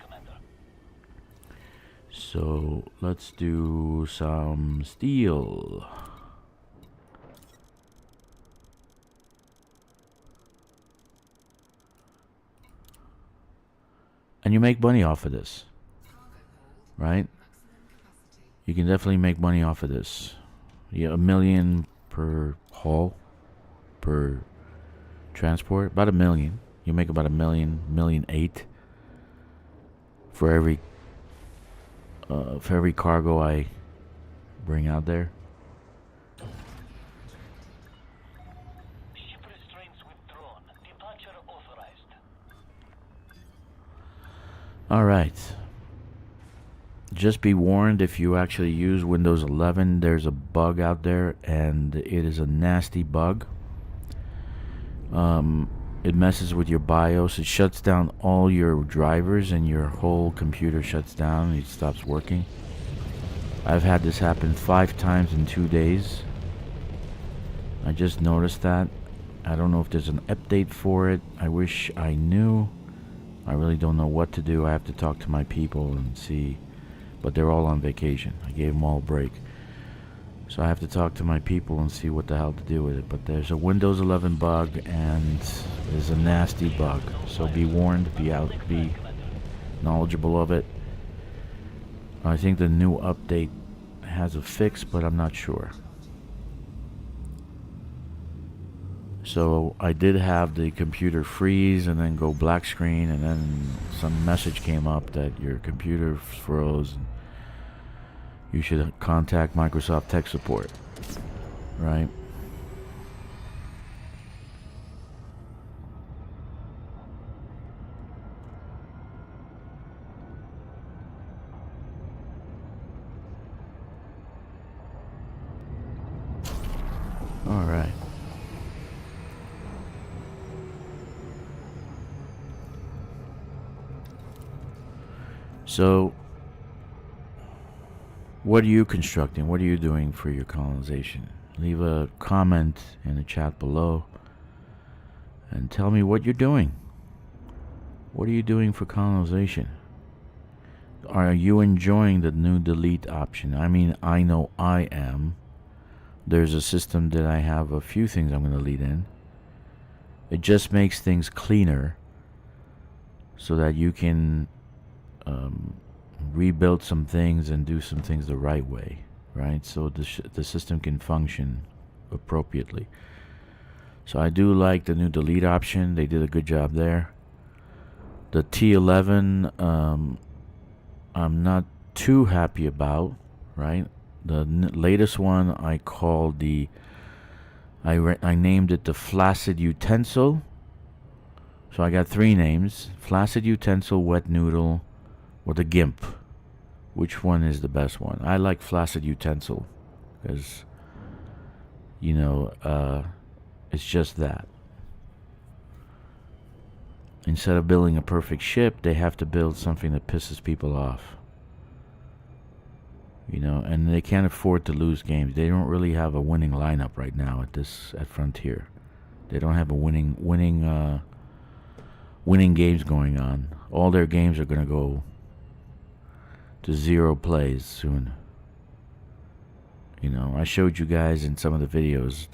So let's do some steel. And you make money off of this, right? You can definitely make money off of this. Yeah, $1 million per haul, per transport, about $1 million. You make about $1 million, $1.8 million for every cargo I bring out there. Ship restraints withdrawn. Departure authorized. All right. Just be warned, if you actually use Windows 11, there's a bug out there, and it is a nasty bug. It messes with your BIOS. It shuts down all your drivers, and your whole computer shuts down. It stops working. I've had this happen 5 times in 2 days. I just noticed that. I don't know if there's an update for it. I wish I knew. I really don't know what to do. I have to talk to my people and see. But they're all on vacation. I gave them all a break. So I have to talk to my people and see what the hell to do with it. But there's a Windows 11 bug, and there's a nasty bug. So be warned, be knowledgeable of it. I think the new update has a fix, but I'm not sure. So I did have the computer freeze and then go black screen, and then some message came up that your computer froze. And you should contact Microsoft Tech Support, right? All right. So, what are you constructing? What are you doing for your colonization? Leave a comment in the chat below and tell me what you're doing. What are you doing for colonization? Are you enjoying the new delete option? I mean, I know I am. There's a system that I have a few things I'm going to delete in. It just makes things cleaner so that you can rebuild some things and do some things the right way, right? So the system can function appropriately. So I do like the new delete option. They did a good job there. The T11, I'm not too happy about, right? The latest one I called I named it the Flaccid Utensil. So I got 3 names: Flaccid Utensil, Wet Noodle, or the GIMP. Which one is the best one? I like Flaccid Utensil because You know, it's just that. Instead of building a perfect ship, they have to build something that pisses people off. You know, and they can't afford to lose games. They don't really have a winning lineup right now at Frontier. They don't have a winning games going on. All their games are going to go to 0 plays soon. You know, I showed you guys in some of the videos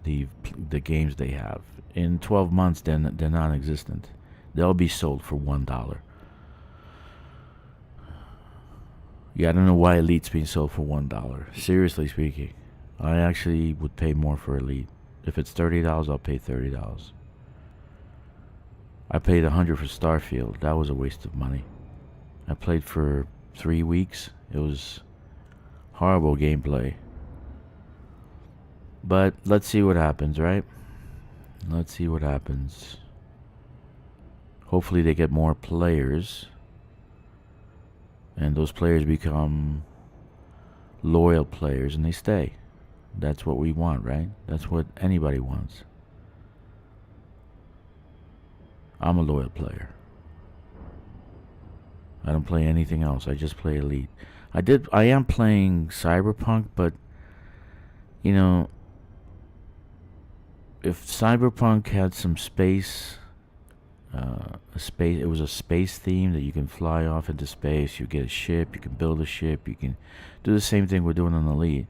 the games they have. In 12 months, they're non-existent. They'll be sold for $1. Yeah, I don't know why Elite's being sold for $1. Seriously speaking, I actually would pay more for Elite. If it's $30, I'll pay $30. I paid $100 for Starfield. That was a waste of money. I played for 3 weeks. It was horrible gameplay. But let's see what happens, right? Let's see what happens. Hopefully they get more players. And those players become loyal players and they stay. That's what we want, right? That's what anybody wants. I'm a loyal player. I don't play anything else. I just play Elite. I am playing Cyberpunk, but you know, if Cyberpunk had some space, it was a space theme that you can fly off into space. You get a ship, you can build a ship, you can do the same thing we're doing on Elite,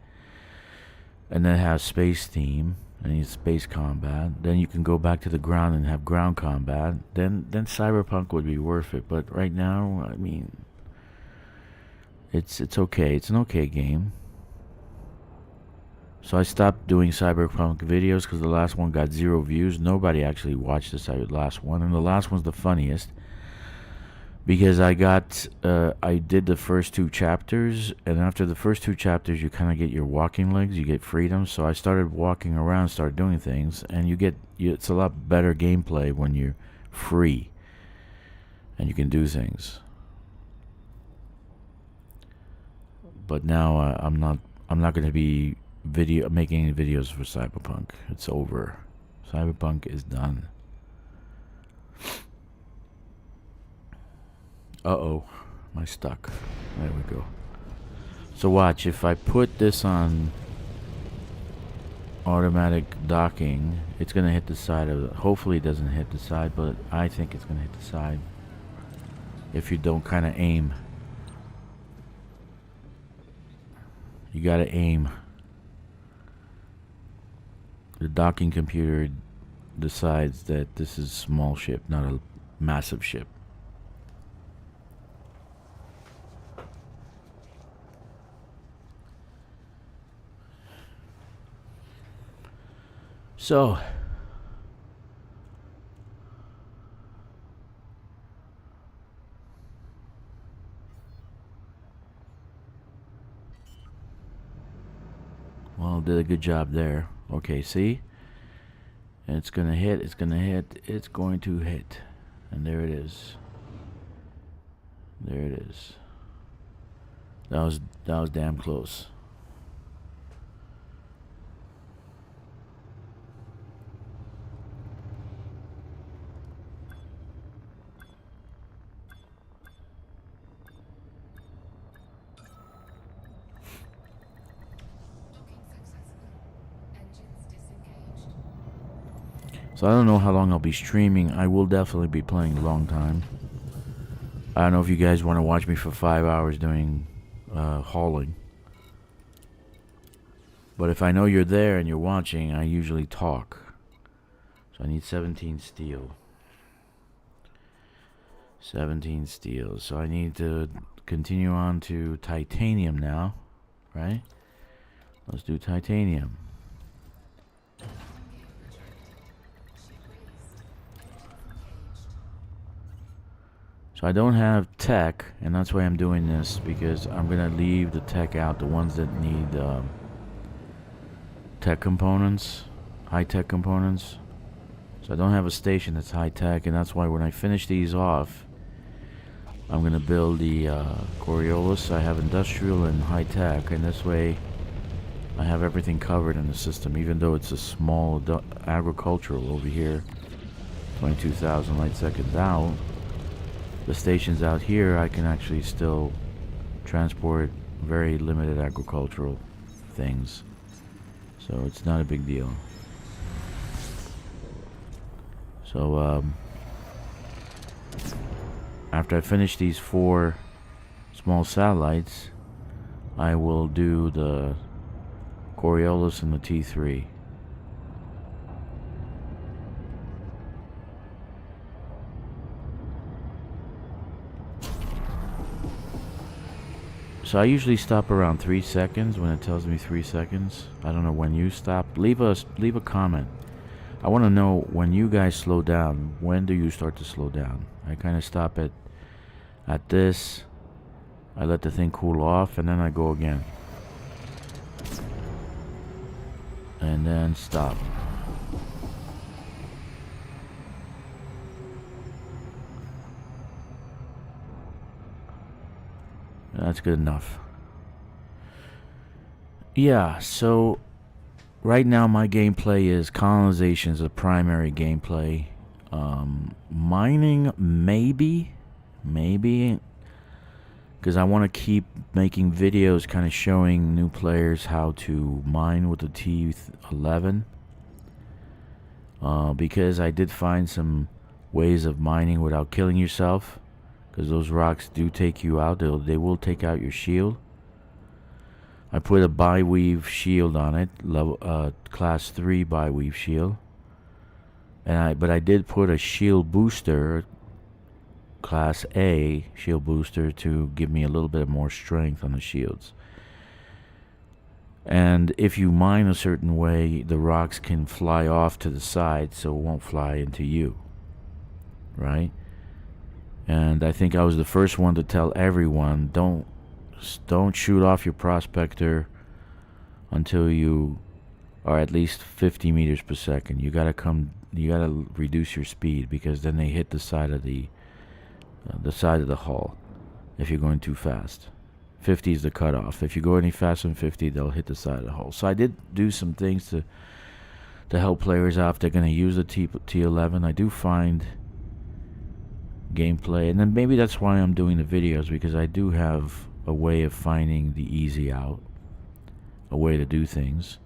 and then have space theme and you space combat. Then you can go back to the ground and have ground combat. Then Cyberpunk would be worth it. But right now, I mean, it's okay. It's an okay game. So I stopped doing Cyberpunk videos because the last one got 0 views. Nobody actually watched the last one, and the last one's the funniest because I did the first 2 chapters, and after the first 2 chapters, you kind of get your walking legs, you get freedom. So I started walking around, started doing things, and it's a lot better gameplay when you're free and you can do things. But now I'm not going to be making any videos for Cyberpunk. It's over. Cyberpunk is done. Uh-oh, am I stuck? There we go. So watch, if I put this on automatic docking, it's gonna hit the side of hopefully it doesn't hit the side, but I think it's gonna hit the side if you don't kind of aim. You gotta aim. The docking computer decides that this is a small ship, not a massive ship. So, well, did a good job there. Okay, see? And it's gonna hit, it's gonna hit, it's going to hit. And there it is. There it is. That was damn close. So I don't know how long I'll be streaming. I will definitely be playing a long time. I don't know if you guys want to watch me for 5 hours doing hauling. But if I know you're there and you're watching, I usually talk. So I need 17 steel. 17 steel. So I need to continue on to titanium now. Right? Let's do titanium. So I don't have tech, and that's why I'm doing this, because I'm going to leave the tech out, the ones that need tech components, high-tech components. So I don't have a station that's high-tech, and that's why when I finish these off, I'm going to build the Coriolis. I have industrial and high-tech, and this way I have everything covered in the system, even though it's a small agricultural over here. 22,000 light seconds out. The stations out here, I can actually still transport very limited agricultural things. So it's not a big deal. So, after I finish these 4 small satellites, I will do the Coriolis and the T3. So I usually stop around 3 seconds when it tells me 3 seconds. I don't know when you stop. Leave a comment. I want to know when you guys slow down. When do you start to slow down? I kind of stop at this. I let the thing cool off and then I go again. And then stop. That's good enough. Yeah, so right now my gameplay is colonization is a primary gameplay. Mining maybe, because I want to keep making videos kind of showing new players how to mine with the T11. Because I did find some ways of mining without killing yourself. Because those rocks do take you out. They will take out your shield. I put a bi-weave shield on it, level class 3 bi-weave shield. But I did put a shield booster, class A shield booster, to give me a little bit more strength on the shields. And if you mine a certain way, the rocks can fly off to the side, so it won't fly into you, right? And I think I was the first one to tell everyone, don't shoot off your prospector until you are at least 50 meters per second. You gotta reduce your speed, because then they hit the side of the hull if you're going too fast. 50 is the cutoff. If you go any faster than 50, they'll hit the side of the hull. So I did do some things to help players out if they're going to use the T11. I do find gameplay, and then maybe that's why I'm doing the videos, because I do have a way of finding the easy out, a way to do things.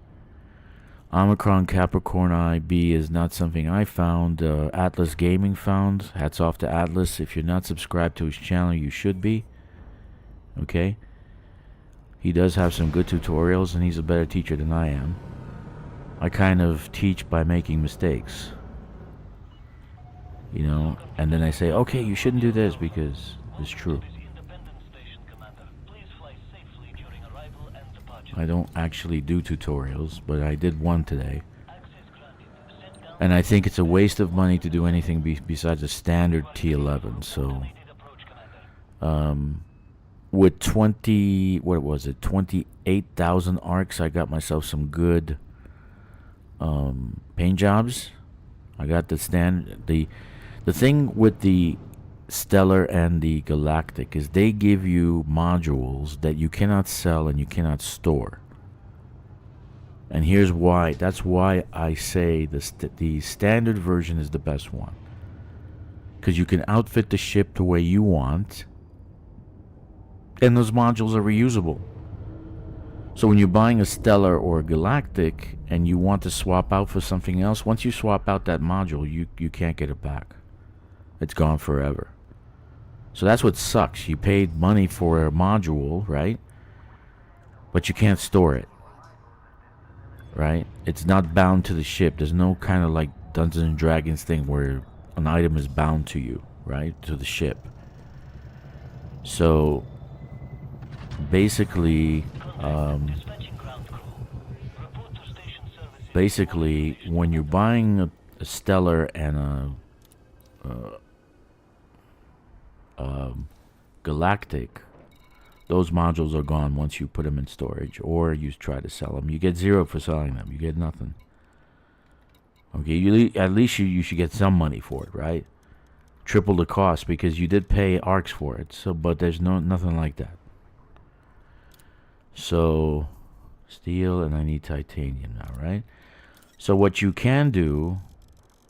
Omicron Capricorn IB is not something I found. Atlas Gaming found. Hats off to Atlas. If you're not subscribed to his channel, you should be. Okay? He does have some good tutorials, and he's a better teacher than I am. I kind of teach by making mistakes. You know? And then I say, okay, you shouldn't do this because it's true. I don't actually do tutorials, but I did one today. And I think it's a waste of money to do anything besides a standard T11. So, with 28,000 arcs, I got myself some good paint jobs. I got the thing with the Stellar and the Galactic is they give you modules that you cannot sell and you cannot store. And here's why. That's why I say the standard version is the best one. Because you can outfit the ship the way you want, and those modules are reusable. So when you're buying a Stellar or a Galactic and you want to swap out for something else, once you swap out that module, you can't get it back. It's gone forever. So that's what sucks. You paid money for a module, right? But you can't store it, right? It's not bound to the ship. There's no kind of like Dungeons and Dragons thing where an item is bound to you, right? To the ship. So basically, when you're buying a Stellar and a Galactic, those modules are gone once you put them in storage, or you try to sell them. You get 0 for selling them. You get nothing. Okay, at least you should get some money for it, right? Triple the cost, because you did pay arcs for it. So, but there's nothing like that. So Steel, and I need titanium now, right? So what you can do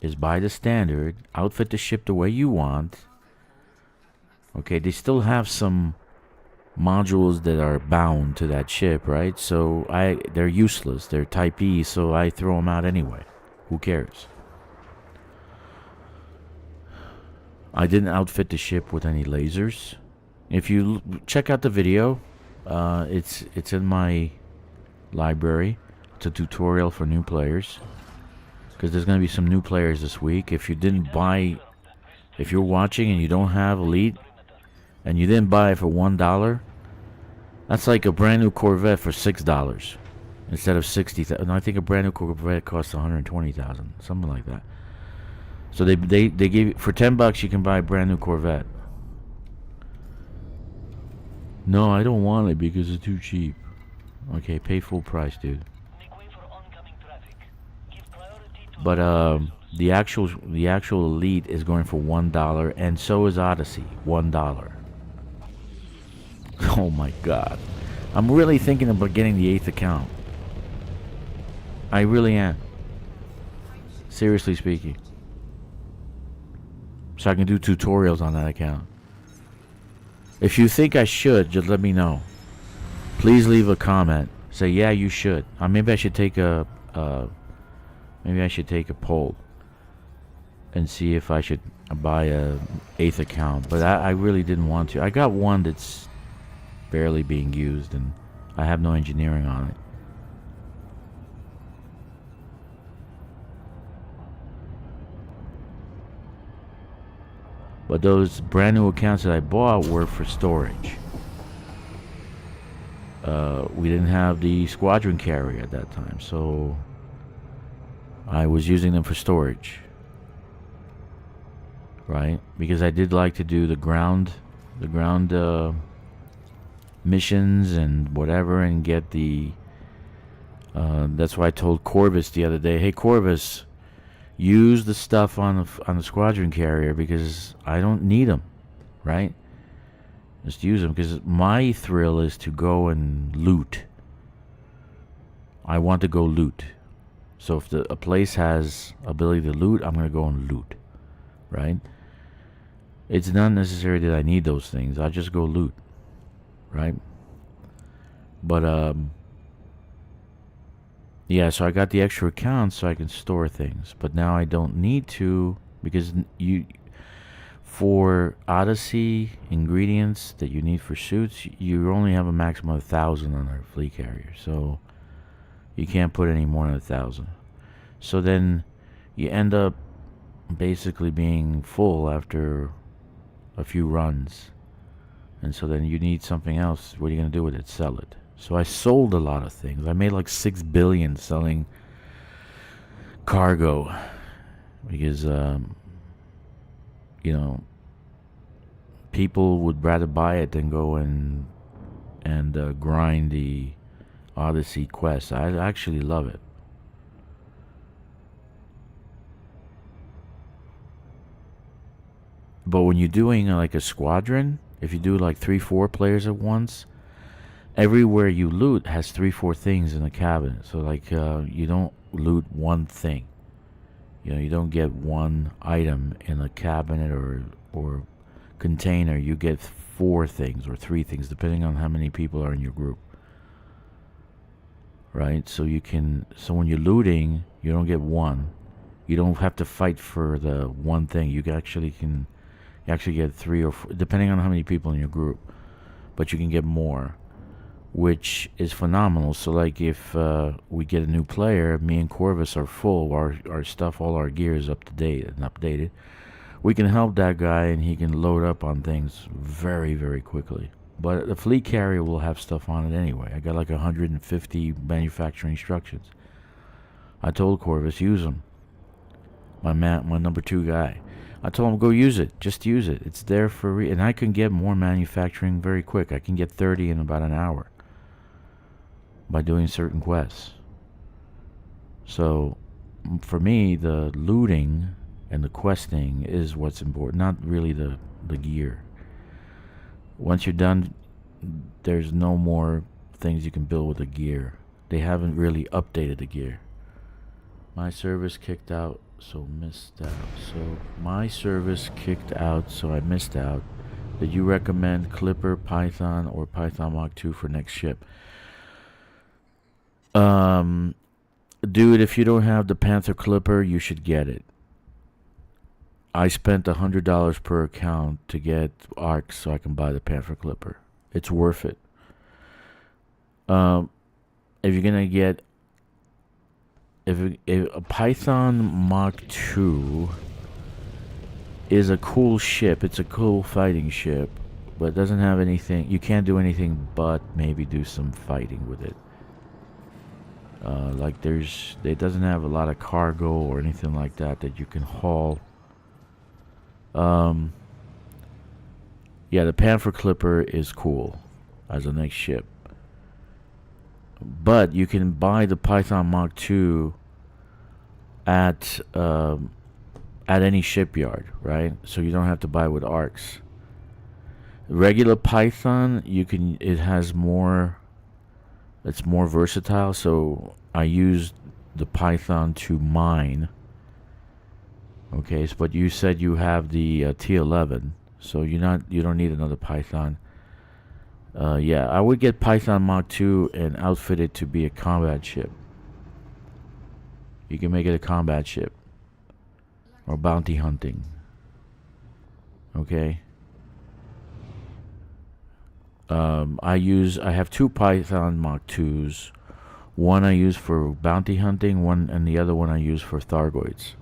is buy the standard, outfit the ship the way you want. Okay, they still have some modules that are bound to that ship, right? So they're useless. They're type E, so I throw them out anyway. Who cares? I didn't outfit the ship with any lasers. If you check out the video, it's in my library. It's a tutorial for new players, because there's going to be some new players this week. If you're watching and you don't have Elite and you didn't buy it for $1, that's like a brand new Corvette for $6 instead of $60,000. I think a brand new Corvette costs $120,000, something like that. So they give you, for $10 you can buy a brand new Corvette. No, I don't want it because it's too cheap. Okay, pay full price, dude. But the actual Elite is going for $1, and so is Odyssey, $1. Oh my God, I'm really thinking about getting the 8th account. I really am. Seriously speaking. So I can do tutorials on that account. If you think I should, just let me know. Please leave a comment. Say, yeah, you should. Maybe I should take a poll and see if I should buy a 8th account. But I really didn't want to. I got one that's barely being used, and I have no engineering on it. But those brand new accounts that I bought were for storage. We didn't have the squadron carrier at that time, so I was using them for storage. Right? Because I did like to do the ground missions and whatever, and get the that's why I told Corvus the other day, hey Corvus, use the stuff on the squadron carrier because I don't need them, right? Just use them, because my thrill is to go and loot. I want to go loot. So if a place has ability to loot, I'm going to go and loot, right? It's not necessary that I need those things. I just go loot, right? But yeah, so I got the extra account so I can store things. But now I don't need to, because for Odyssey ingredients that you need for suits, you only have a maximum of 1,000 on our fleet carrier. So you can't put any more than 1,000. So then you end up basically being full after a few runs. And so then you need something else. What are you going to do with it? Sell it. So I sold a lot of things. I made like $6 billion selling cargo, because people would rather buy it than go and grind the Odyssey quest. I actually love it. But when you're doing like a squadron, if you do like 3-4 players at once, everywhere you loot has 3-4 things in the cabinet. So like you don't loot one thing. You don't get one item in a cabinet or container. You get 4 things or 3 things, depending on how many people are in your group. Right? So when you're looting, you don't get one. You don't have to fight for the one thing. You actually get 3 or 4, depending on how many people in your group. But you can get more, which is phenomenal. So like if we get a new player, me and Corvus are full, our stuff, all our gear is up to date and updated, we can help that guy and he can load up on things very, very quickly. But the fleet carrier will have stuff on it anyway. I got like 150 manufacturing instructions. I told Corvus, use them. My number 2 guy. I told him, go use it. Just use it. It's there for and I can get more manufacturing very quick. I can get 30 in about an hour by doing certain quests. So for me, the looting and the questing is what's important, not really the gear. Once you're done, there's no more things you can build with the gear. They haven't really updated the gear. My service kicked out, so missed out. So my service kicked out, so I missed out. Did you recommend Clipper, Python, or Python Mach 2 for next ship? Dude, if you don't have the Panther Clipper, you should get it. I spent $100 per account to get ARCs so I can buy the Panther Clipper. It's worth it. If you're gonna get if a Python Mach 2 is a cool ship, it's a cool fighting ship, but it doesn't have anything. You can't do anything but maybe do some fighting with it. Like it doesn't have a lot of cargo or anything like that you can haul. Yeah, the Panther Clipper is cool as a next ship. But you can buy the Python Mach 2 at any shipyard, right? So you don't have to buy with ARCs. Regular Python, it's more versatile, so I use the Python to mine. Okay, but you said you have the T11, so you don't need another Python. Yeah, I would get Python Mach 2 and outfit it to be a combat ship. You can make it a combat ship or bounty hunting. Okay. I have two Python Mach 2s. One I use for bounty hunting, and the other one I use for Thargoids.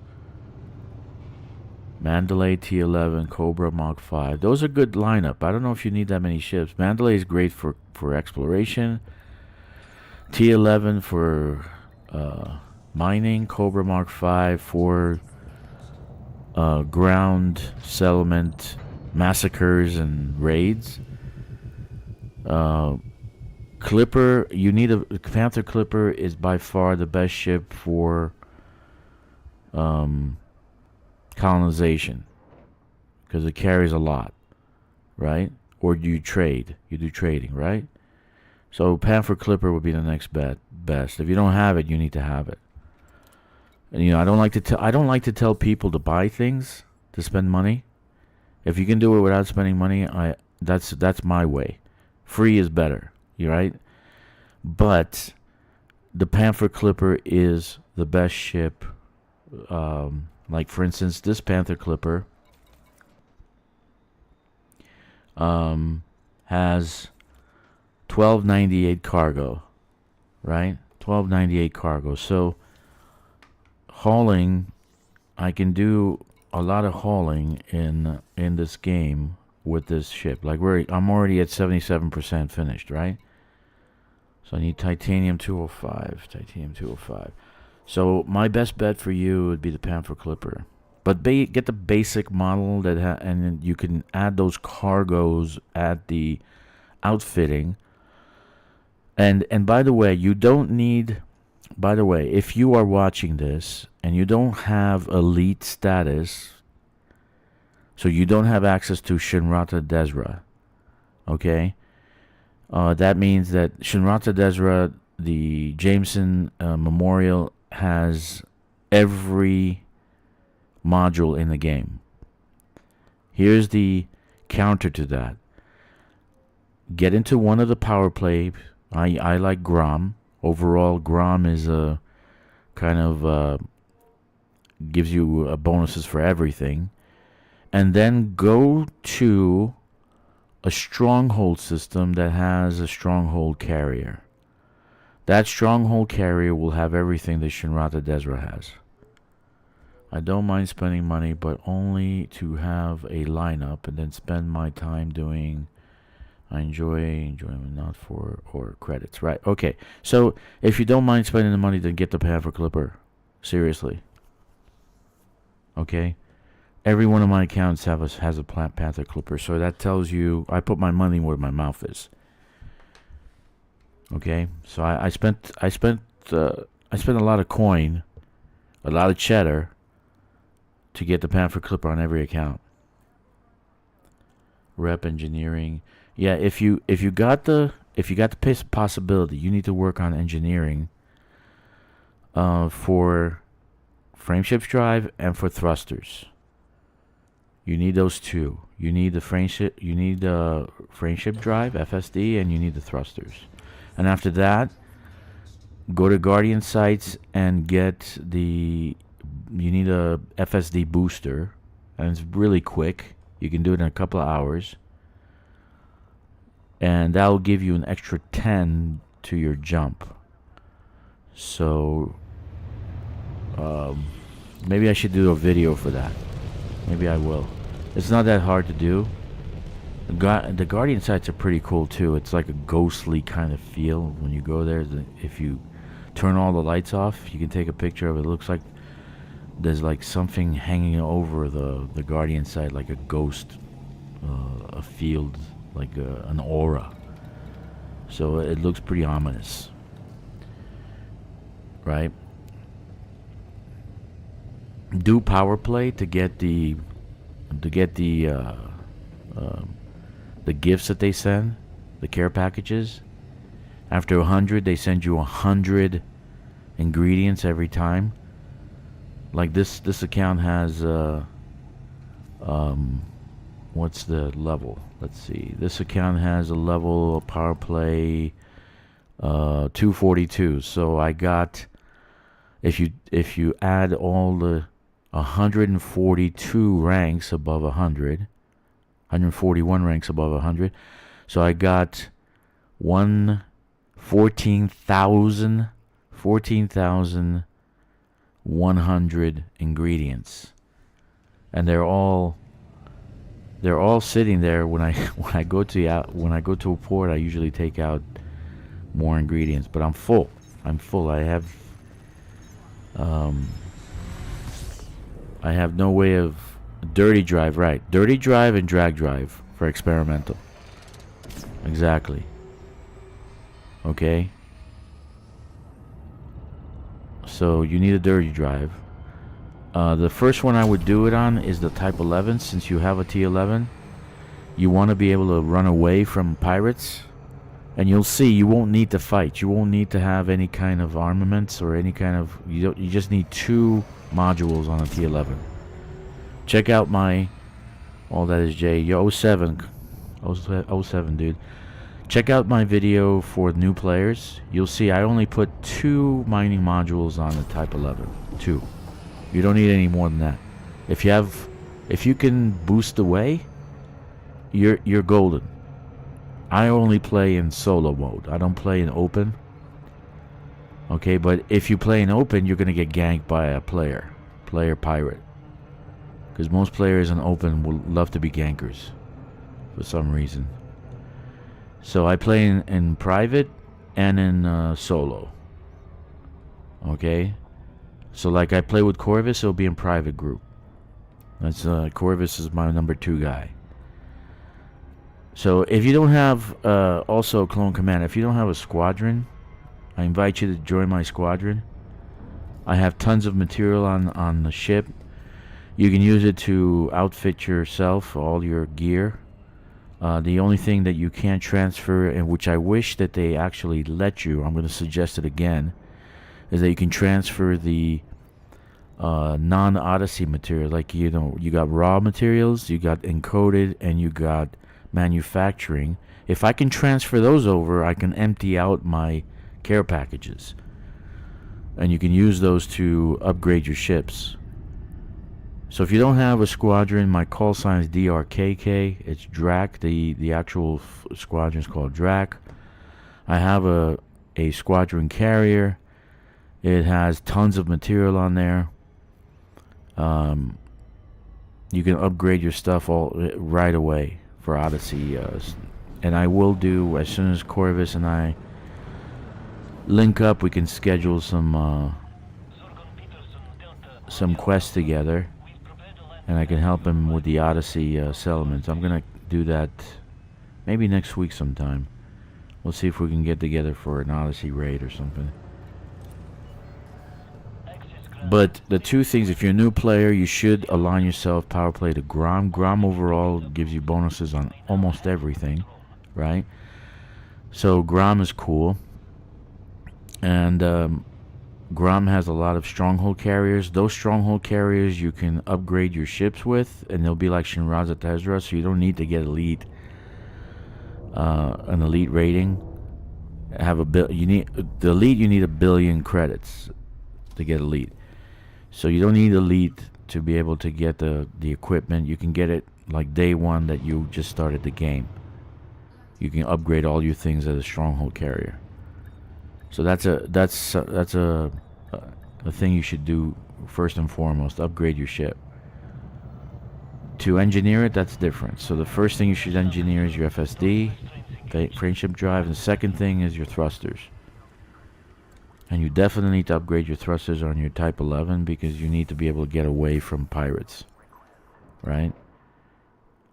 Mandalay T11, Cobra Mach 5. Those are good lineup. I don't know if you need that many ships. Mandalay is great for exploration. T11 for mining. Cobra Mach 5 for ground settlement massacres and raids. Clipper, you need a Panther Clipper is by far the best ship for colonization because it carries a lot, right? Or you do trading, right? So Panther Clipper would be the next best. If you don't have it, you need to have it. And I don't like to tell people to buy things, to spend money. If you can do it without spending money, that's my way. Free is better, right? But the Panther Clipper is the best ship. Like for instance, this Panther Clipper has 1298 cargo, right? 1298 cargo. So hauling, I can do a lot of hauling in this game with this ship. Like I'm already at 77% finished, right? So I need titanium 205. So my best bet for you would be the Panther Clipper. But get the basic model and then you can add those cargoes at the outfitting. And by the way, you don't need. By the way, if you are watching this and you don't have elite status, so you don't have access to Shinrata Desra, okay? That means that Shinrata Desra, the Jameson Memorial, has every module in the game. Here's the counter to that. Get into one of the power plays. I like Grom. Overall, Grom is a kind of gives you bonuses for everything. And then go to a stronghold system that has a stronghold carrier. That stronghold carrier will have everything that Shinrata Desra has. I don't mind spending money, but only to have a lineup and then spend my time doing. I enjoy not for or credits, right? Okay, so if you don't mind spending the money, then get the Panther Clipper. Seriously. Okay, every one of my accounts has a Panther Clipper, so that tells you I put my money where my mouth is. Okay, so I spent a lot of coin, a lot of cheddar, to get the Panther Clipper on every account. Rep engineering, yeah. If you got the if you got the possibility, you need to work on engineering for frameshift drive and for thrusters. You need those two. You need the frameshift drive FSD, and you need the thrusters. And after that, go to Guardian sites and get the. You need a FSD booster, and it's really quick. You can do it in a couple of hours, and that will give you an extra 10 to your jump. So maybe I should do a video for that. Maybe I will. It's not that hard to do. The Guardian sites are pretty cool too. It's like a ghostly kind of feel when you go there. If you turn all the lights off, you can take a picture of it. It looks like there's like something hanging over the Guardian site, like a ghost, a field, like an aura. So it looks pretty ominous, right? Do power play to get the gifts that they send, the care packages. After 100, they send you 100 ingredients every time. Like this account has what's the level? Let's see. This account has a level of power play 242. So I got, if you add all the 142 ranks above 100, 141 ranks above 100, so I got 14,100 ingredients, and they're all sitting there. When I go to a port, I usually take out more ingredients, but I'm full. I have no way of dirty drive, right? Dirty drive and drag drive for experimental. Exactly. Okay. So you need a dirty drive. The first one I would do it on is the Type 11. Since you have a T11, you want to be able to run away from pirates, and you'll see you won't need to fight. You won't need to have any kind of armaments or any kind of. You just need 2 modules on a T11. Check out my. All that is J. Yo 07, dude. Check out my video for new players. You'll see I only put 2 mining modules on the Type 11. 2. You don't need any more than that. If you can boost away, you're golden. I only play in solo mode. I don't play in open. Okay, but if you play in open, you're gonna get ganked by a player pirate. Because most players in open will love to be gankers for some reason. So I play in private and in solo. Okay, so like I play with Corvus, it'll be in private group. That's Corvus is my number 2 guy. So if you don't have also Clone Command, if you don't have a squadron, I invite you to join my squadron. I have tons of material on the ship. You can use it to outfit yourself, all your gear. The only thing that you can't transfer, and which I wish that they actually let you, I'm going to suggest it again, is that you can transfer the non-Odyssey material. Like, you got raw materials, you got encoded, and you got manufacturing. If I can transfer those over, I can empty out my care packages, and you can use those to upgrade your ships. So if you don't have a squadron, my call sign is DRKK. It's Drac. The actual squadron is called Drac. I have a squadron carrier. It has tons of material on there. You can upgrade your stuff all right away for Odyssey. And I will do, as soon as Corvus and I link up, we can schedule some quests together, and I can help him with the Odyssey settlements. I'm gonna do that maybe next week sometime. We'll see if we can get together for an Odyssey raid or something. But the 2 things, if you're a new player, you should align yourself power play to Grom. Grom overall gives you bonuses on almost everything, right? So Grom is cool, and Grom has a lot of stronghold carriers. Those stronghold carriers you can upgrade your ships with, and they'll be like Shinraza Tezra, so you don't need to get an elite rating. Have a bill. You need the elite. You need 1,000,000,000 credits to get elite. So you don't need elite to be able to get the equipment. You can get it like day one that you just started the game. You can upgrade all your things as a stronghold carrier. So that's a thing you should do first and foremost. Upgrade your ship. To engineer it, that's different. So the first thing you should engineer is your FSD, friendship drive, and the second thing is your thrusters. And you definitely need to upgrade your thrusters on your Type 11 because you need to be able to get away from pirates. Right?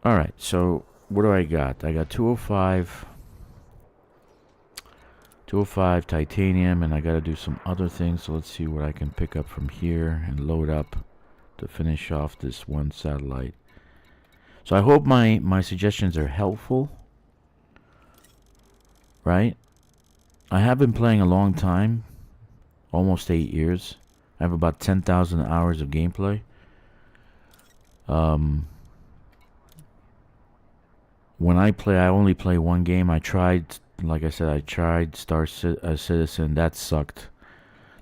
Alright, so what do I got? I got 205 titanium, and I got to do some other things. So let's see what I can pick up from here and load up to finish off this one satellite. So I hope my suggestions are helpful. Right? I have been playing a long time. Almost 8 years. I have about 10,000 hours of gameplay. When I play, I only play one game. I tried, like I said, I tried Star Citizen. That sucked.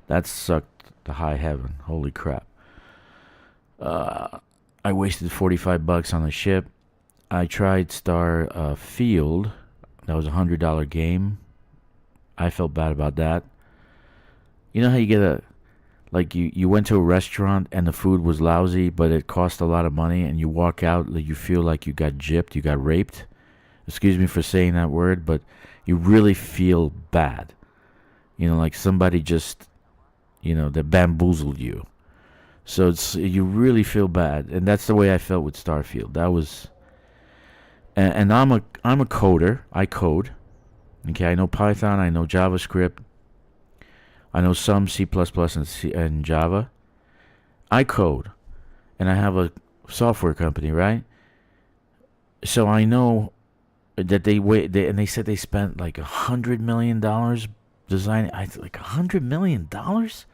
That sucked to high heaven. Holy crap. I wasted $45 on a ship. I tried Star Field. That was $100 game. I felt bad about that. You know how you get like you went to a restaurant and the food was lousy, but it cost a lot of money, and you walk out, you feel like you got gypped, you got raped. Excuse me for saying that word, but you really feel bad. You know, like somebody just, that bamboozled you. So you really feel bad, and that's the way I felt with Starfield. That was, and I'm a coder. I code. Okay, I know Python. I know JavaScript. I know some C++ and Java. I code, and I have a software company, right? So I know that they said they spent like $100 million designing. Like $100 million to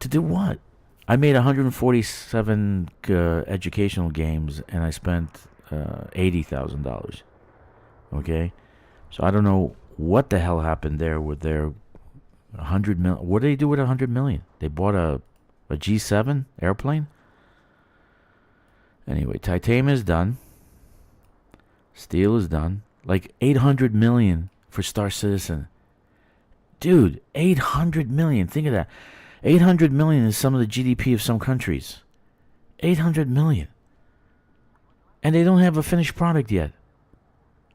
do what? I made 147 educational games, and I spent $80,000. Okay, so I don't know what the hell happened there with their 100 million. What did they do with 100 million? They bought a G7 airplane. Anyway, titanium is done. Steel is done. Like 800 million for Star Citizen. Dude, 800 million. Think of that. 800 million is some of the GDP of some countries. 800 million. And they don't have a finished product yet.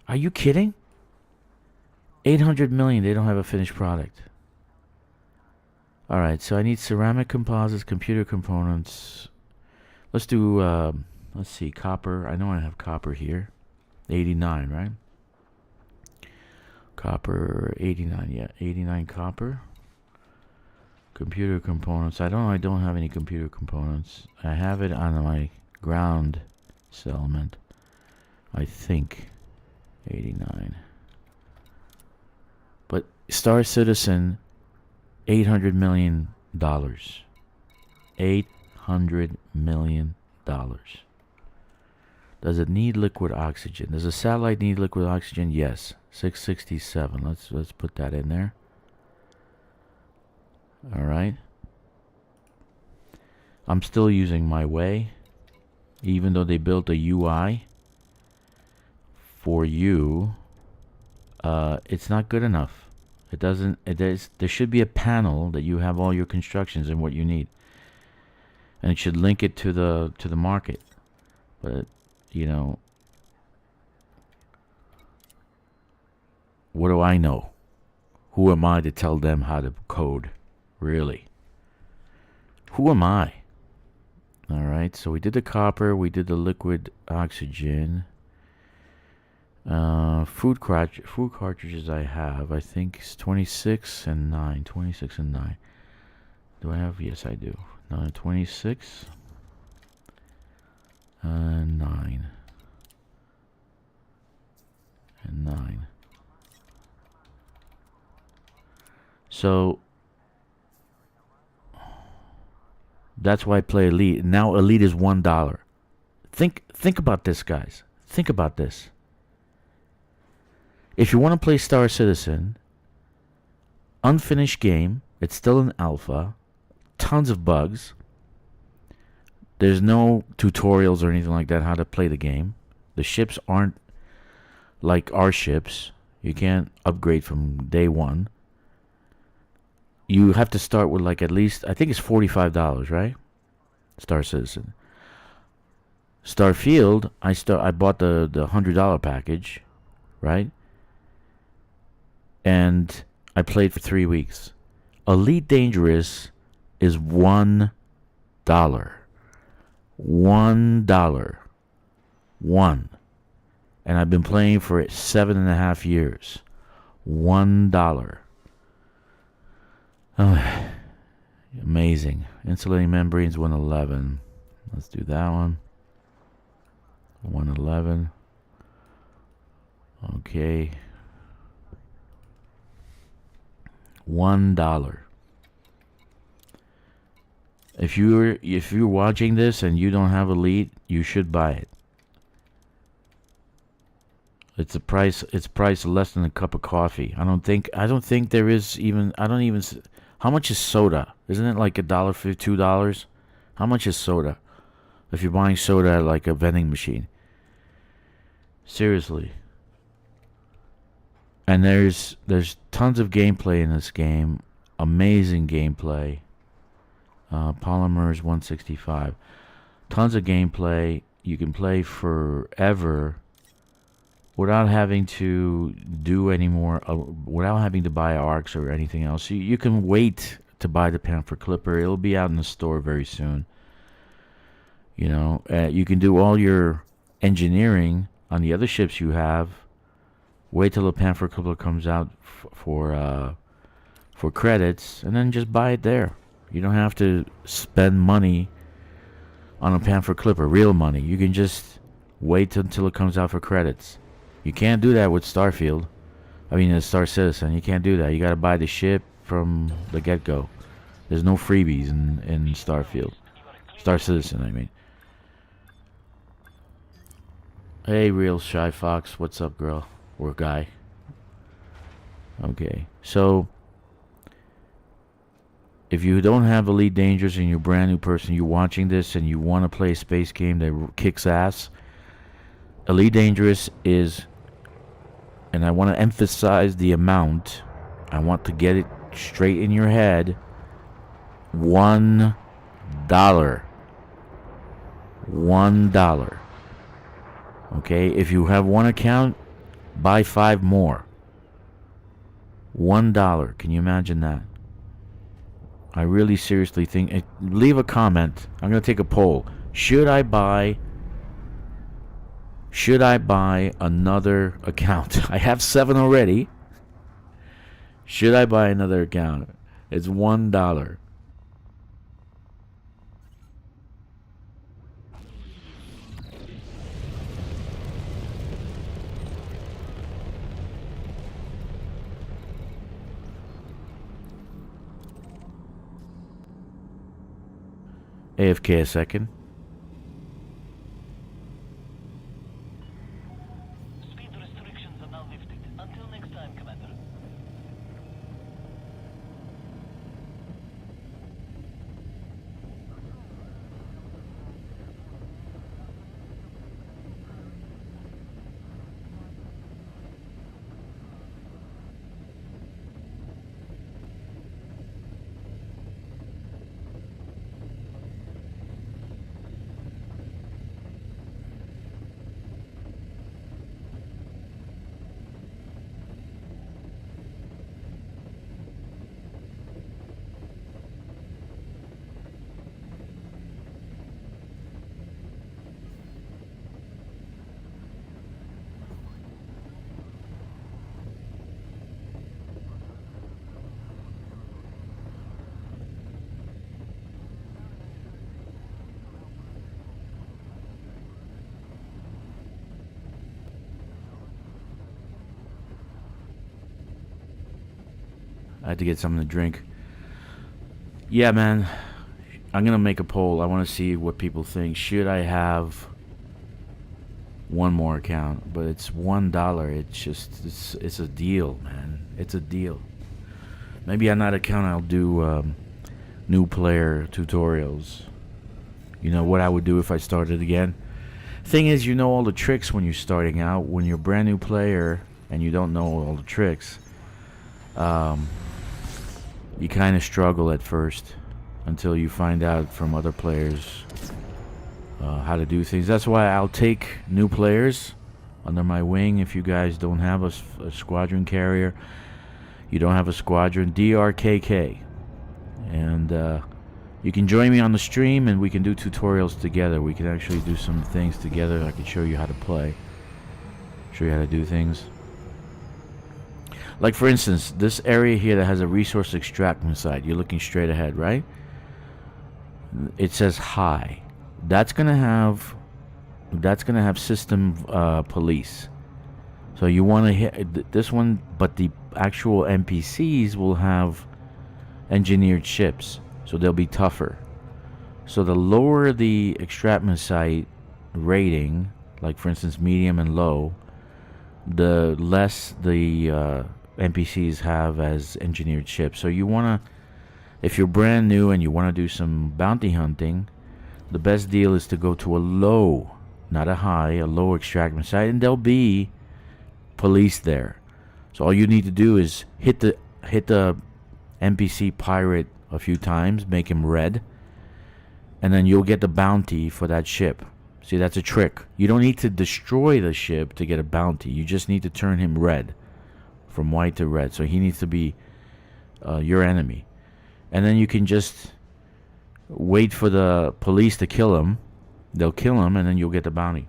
Are you kidding? 800 million, they don't have a finished product. Alright, so I need ceramic composites, computer components. Let's do, let's see, copper. I know I have copper here. 89, right? Copper, 89, yeah. 89 copper. Computer components. I don't have any computer components. I have it on my ground settlement. I think 89. But Star Citizen, $800 million. $800 million. Does it need liquid oxygen? Does a satellite need liquid oxygen? Yes. 667. Let's put that in there. All right. I'm still using my way, even though they built a UI for you. It's not good enough. It doesn't. There should be a panel that you have all your constructions and what you need, and it should link it to the market. But what do I know? Who am I to tell them how to code? Really? Who am I? All right. So we did the copper. We did the liquid oxygen. Food cartridges I have. I think it's 26 and 9. 26 and 9. Do I have? Yes, I do. 26 and 9. And 9. So that's why I play Elite. Now Elite is $1. Think about this, guys. Think about this. If you want to play Star Citizen, unfinished game, it's still an alpha, tons of bugs. There's no tutorials or anything like that how to play the game. The ships aren't like our ships. You can't upgrade from day one. You have to start with like at least, I think it's $45, right? Star Citizen. Starfield, I bought the $100 package, right? And I played for 3 weeks. Elite Dangerous is $1. $1. One. And I've been playing for 7.5 years. $1. Oh, amazing. Insulating membranes 111. Let's do that one. 111. Okay. $1. If you're watching this and you don't have Elite, you should buy it. It's priced less than a cup of coffee. I don't think there is even. How much is soda? Isn't it like $1.50, $2? How much is soda? If you're buying soda at like a vending machine. Seriously. And there's tons of gameplay in this game. Amazing gameplay. Polymers 165. Tons of gameplay. You can play forever without having to do any more, without having to buy arcs or anything else. You can wait to buy the Panther Clipper. It'll be out in the store very soon. You know, you can do all your engineering on the other ships you have. Wait till the Panther Clipper comes out for credits, and then just buy it there. You don't have to spend money on a Panther Clipper, real money. You can just wait until it comes out for credits. You can't do that with Starfield. I mean, Star Citizen. You can't do that. You gotta buy the ship from the get-go. There's no freebies in Starfield. Star Citizen, I mean. Hey, real Shy Fox. What's up, girl? Or guy? Okay. So, if you don't have Elite Dangerous and you're a brand new person, you're watching this and you want to play a space game that kicks ass, Elite Dangerous is, and I want to emphasize the amount, I want to get it straight in your head, $1. $1. Okay, if you have one account, buy 5 more. $1. Can you imagine that? I really seriously think. Leave a comment. I'm gonna take a poll. Should I buy another account? I have 7 already. Should I buy another account? It's $1. AFK a second. Speed restrictions are now lifted. Until next time, Commander. I had to get something to drink. Yeah, man. I'm gonna make a poll. I want to see what people think. Should I have one more account? But it's $1. It's just it's a deal, man. It's a deal. Maybe on that account I'll do new player tutorials. You know what I would do if I started again. Thing is, you know all the tricks when you're starting out. When you're a brand new player and you don't know all the tricks, you kind of struggle at first until you find out from other players how to do things. That's why I'll take new players under my wing. If you guys don't have a squadron carrier, you don't have a squadron, DRKK, and you can join me on the stream and we can do tutorials together. We can actually do some things together. I can show you how to play, show you how to do things. Like for instance, this area here that has a resource extraction site, you're looking straight ahead, right? It says high. That's gonna have system police. So you want to hit this one, but the actual NPCs will have engineered ships, so they'll be tougher. So the lower the extraction site rating, like for instance medium and low, the less the NPCs have as engineered ships. So you want to, if you're brand new and you want to do some bounty hunting, the best deal is to go to a low, not a high, a low extraction site, and there'll be police there. So all you need to do is hit the NPC pirate a few times, make him red, and then you'll get the bounty for that ship. See, that's a trick. You don't need to destroy the ship to get a bounty. You just need to turn him red, from white to red. So he needs to be your enemy. And then you can just wait for the police to kill him. They'll kill him, and then you'll get the bounty.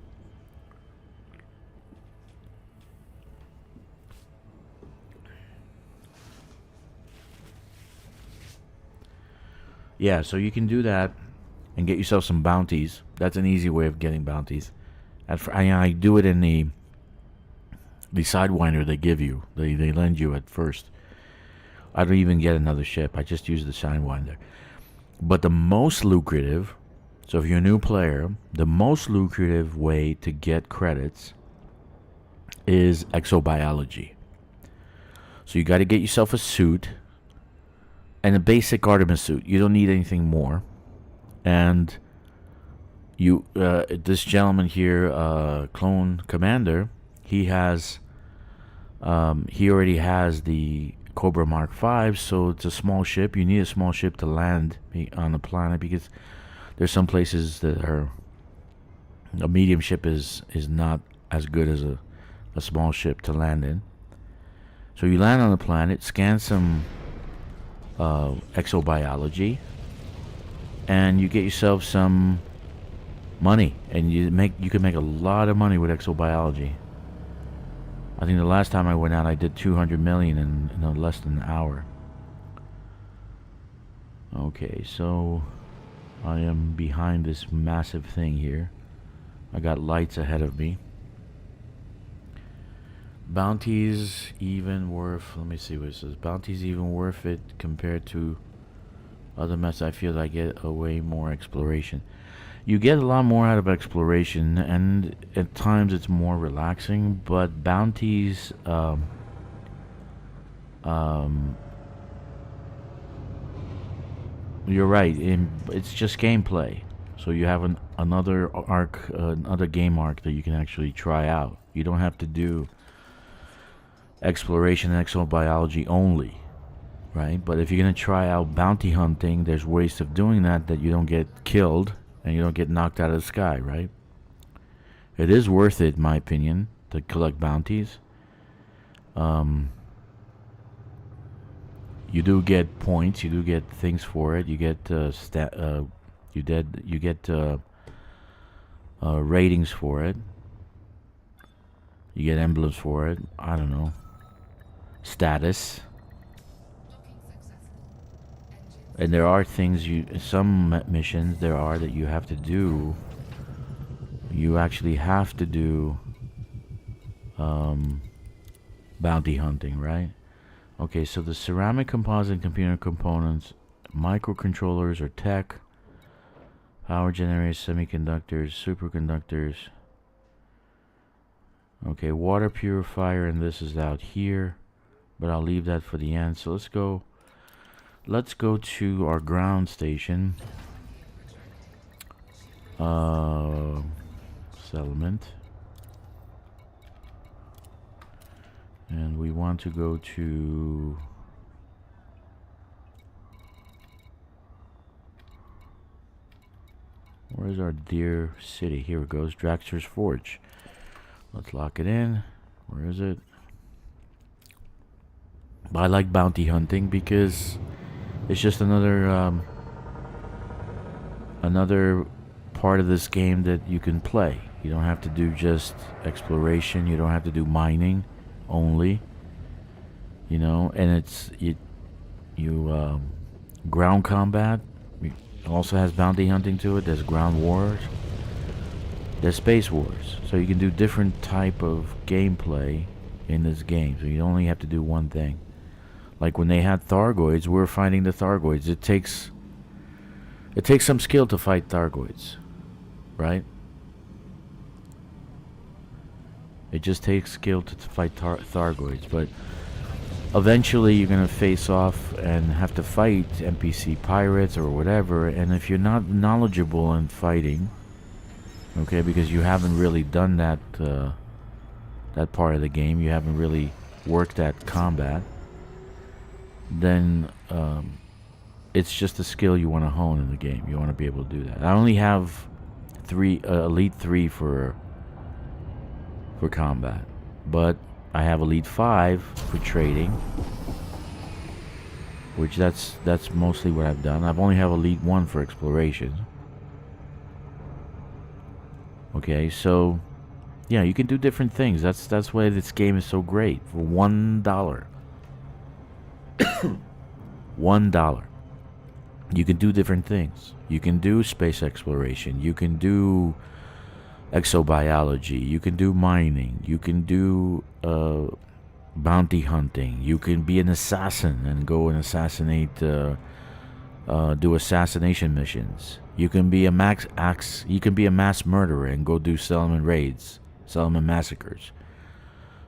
Yeah, so you can do that and get yourself some bounties. That's an easy way of getting bounties. I do it in the Sidewinder they give you. They lend you at first. I don't even get another ship. I just use the Sidewinder. But the most lucrative, so if you're a new player, the most lucrative way to get credits is exobiology. So you got to get yourself a suit and a basic Artemis suit. You don't need anything more. And you, this gentleman here, Clone Commander, he already has the Cobra Mark V, so it's a small ship. You need a small ship to land on the planet because there's some places that are a medium ship is not as good as a small ship to land in. So you land on the planet, scan some exobiology, and you get yourself some money, and you can make a lot of money with exobiology. I think the last time I went out, I did 200 million in less than an hour. Okay, so I am behind this massive thing here. I got lights ahead of me. Bounties even worth, let me see what it says. Bounties even worth it compared to other mess. I feel I get a way more exploration. You get a lot more out of exploration, and at times it's more relaxing, but bounties, you're right, it's just gameplay. So you have another arc, another game arc that you can actually try out. You don't have to do exploration and exobiology only, right? But if you're going to try out bounty hunting, there's ways of doing that you don't get killed and you don't get knocked out of the sky, right? It is worth it, in my opinion, to collect bounties. You do get points, you do get things for it. You get ratings for it. You get emblems for it. I don't know. Status. And there are things some missions there are that you have to do. You actually have to do bounty hunting, right? Okay, so the ceramic composite computer components, microcontrollers or tech, power generators, semiconductors, superconductors. Okay, water purifier, and this is out here, but I'll leave that for the end. So let's go to our ground station. Settlement. And we want to go to where's our dear city? Here it goes, Draxter's Forge. Let's lock it in. Where is it? I like bounty hunting because it's just another part of this game that you can play. You don't have to do just exploration. You don't have to do mining only. You know, and it's ground combat. It also has bounty hunting to it. There's ground wars. There's space wars. So you can do different type of gameplay in this game. So you only have to do one thing. Like when they had Thargoids, we're fighting the Thargoids. It takes some skill to fight Thargoids, right? It just takes skill to fight Thargoids, but eventually you're gonna face off and have to fight NPC pirates or whatever. And if you're not knowledgeable in fighting, okay, because you haven't really done that that part of the game, you haven't really worked at combat, then it's just a skill you want to hone in the game. You want to be able to do that. I only have Elite 3 for combat, but I have Elite 5 for trading, which that's mostly what I've done. I've only have Elite 1 for exploration. Okay, so yeah, you can do different things. That's why this game is so great. For $1. $1. You can do different things. You can do space exploration. You can do exobiology. You can do mining. You can do bounty hunting. You can be an assassin and go and assassinate, do assassination missions. You can be a mass murderer and go do settlement raids, settlement massacres.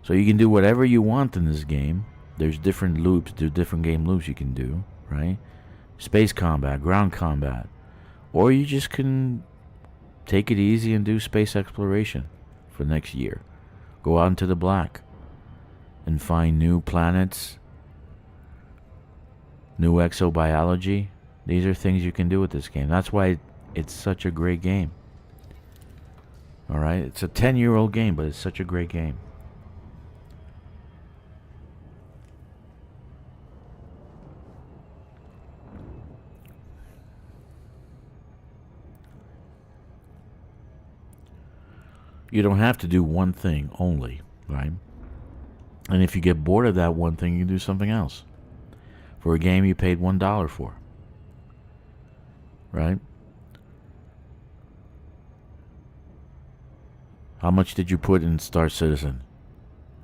So you can do whatever you want in this game. There's different loops, different game loops you can do, right? Space combat, ground combat. Or you just can take it easy and do space exploration for next year. Go out into the black and find new planets, new exobiology. These are things you can do with this game. That's why it's such a great game. Alright? It's a 10-year-old game, but it's such a great game. You don't have to do one thing only, right? And if you get bored of that one thing, you can do something else. For a game you paid $1 for, right? How much did you put in Star Citizen?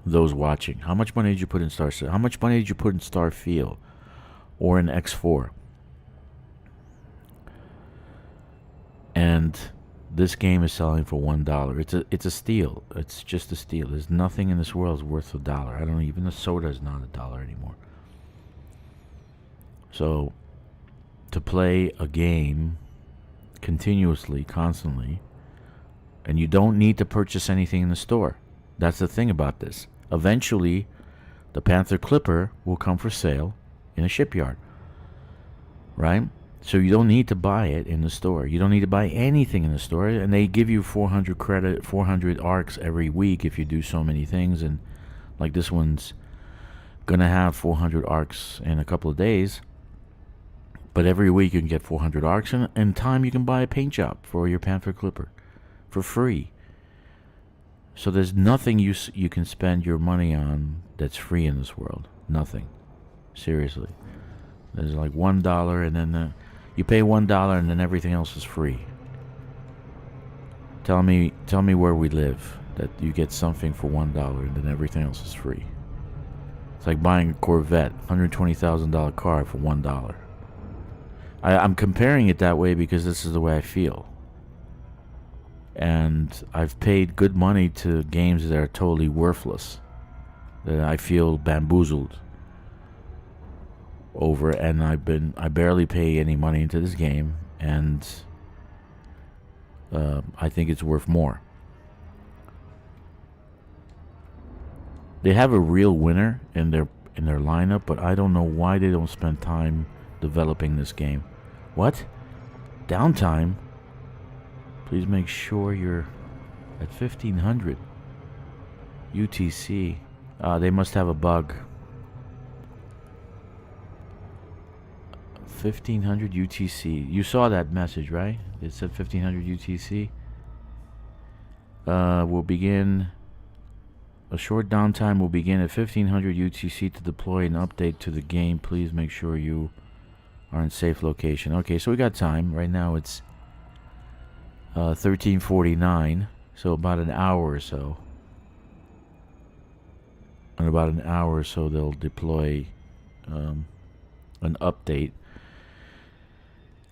Those watching, how much money did you put in Star Citizen? How much money did you put in Starfield or in X4? And this game is selling for $1. It's a steal. It's just a steal. There's nothing in this world is worth $1. I don't even the soda is not $1 anymore. So to play a game continuously, constantly, and you don't need to purchase anything in the store. That's the thing about this. Eventually, the Panther Clipper will come for sale in a shipyard, right? So you don't need to buy it in the store. You don't need to buy anything in the store. And they give you 400 credit, 400 arcs every week if you do so many things. And like this one's going to have 400 arcs in a couple of days. But every week you can get 400 arcs. And in time you can buy a paint job for your Panther Clipper for free. So there's nothing you can spend your money on that's free in this world. Nothing. Seriously. There's like $1 and then you pay $1 and then everything else is free. Tell me where we live that you get something for $1 and then everything else is free. It's like buying a Corvette, $120,000 car for $1. I'm comparing it that way because this is the way I feel. And I've paid good money to games that are totally worthless, that I feel bamboozled over, and I barely pay any money into this game, and I think it's worth more. They have a real winner in their lineup, but I don't know why they don't spend time developing this game. What? Downtime? Please make sure you're at 1500 UTC. They must have a bug. 1500 UTC. You saw that message, right? It said 1500 UTC. Will begin. A short downtime will begin at 1500 UTC to deploy an update to the game. Please make sure you are in safe location. Okay, so we got time. Right now it's 13:49, so about an hour or so. In about an hour or so, they'll deploy an update.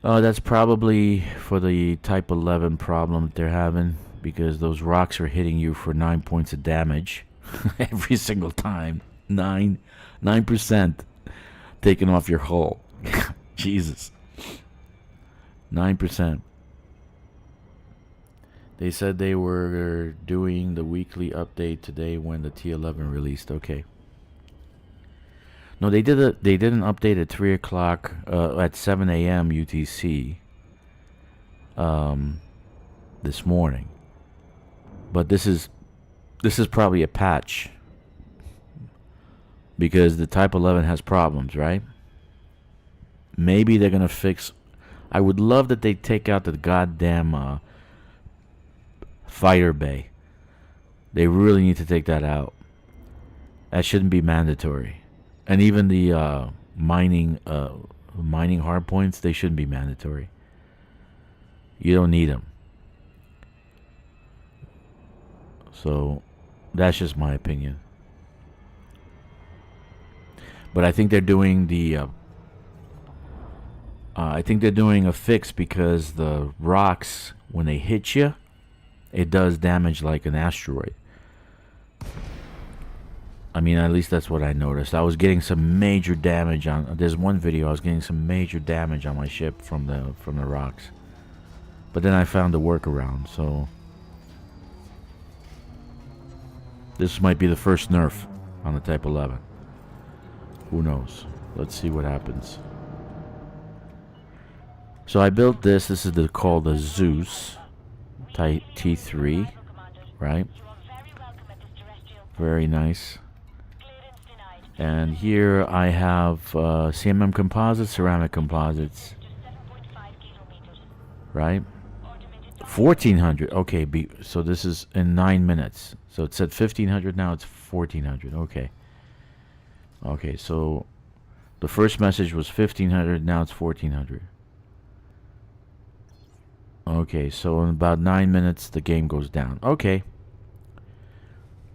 That's probably for the Type 11 problem that they're having, because those rocks are hitting you for 9 points of damage every single time. 9% taken off your hull. Jesus. 9%. They said they were doing the weekly update today when the T11 released. Okay. No, they did an update at 3 o'clock, at 7 a.m. UTC this morning. But this is probably a patch, because the Type 11 has problems, right? Maybe they're going to fix... I would love that they take out the goddamn fighter bay. They really need to take that out. That shouldn't be mandatory. And even the mining hardpoints, they shouldn't be mandatory. You don't need them. So that's just my opinion. But I think they're doing a fix, because the rocks, when they hit you, it does damage like an asteroid. I mean, at least that's what I noticed. I was getting some major damage on... There's one video I was getting some major damage on my ship from the rocks. But then I found a workaround, so... This might be the first nerf on the Type 11. Who knows? Let's see what happens. So I built this. This is called the Zeus Type T3, right? Very nice. And here I have CMM composites, ceramic composites, right? 1400. Okay, so this is in 9 minutes. So it said 1500, now it's 1400. Okay. Okay, so the first message was 1500, now it's 1400. Okay, so in about 9 minutes the game goes down. Okay.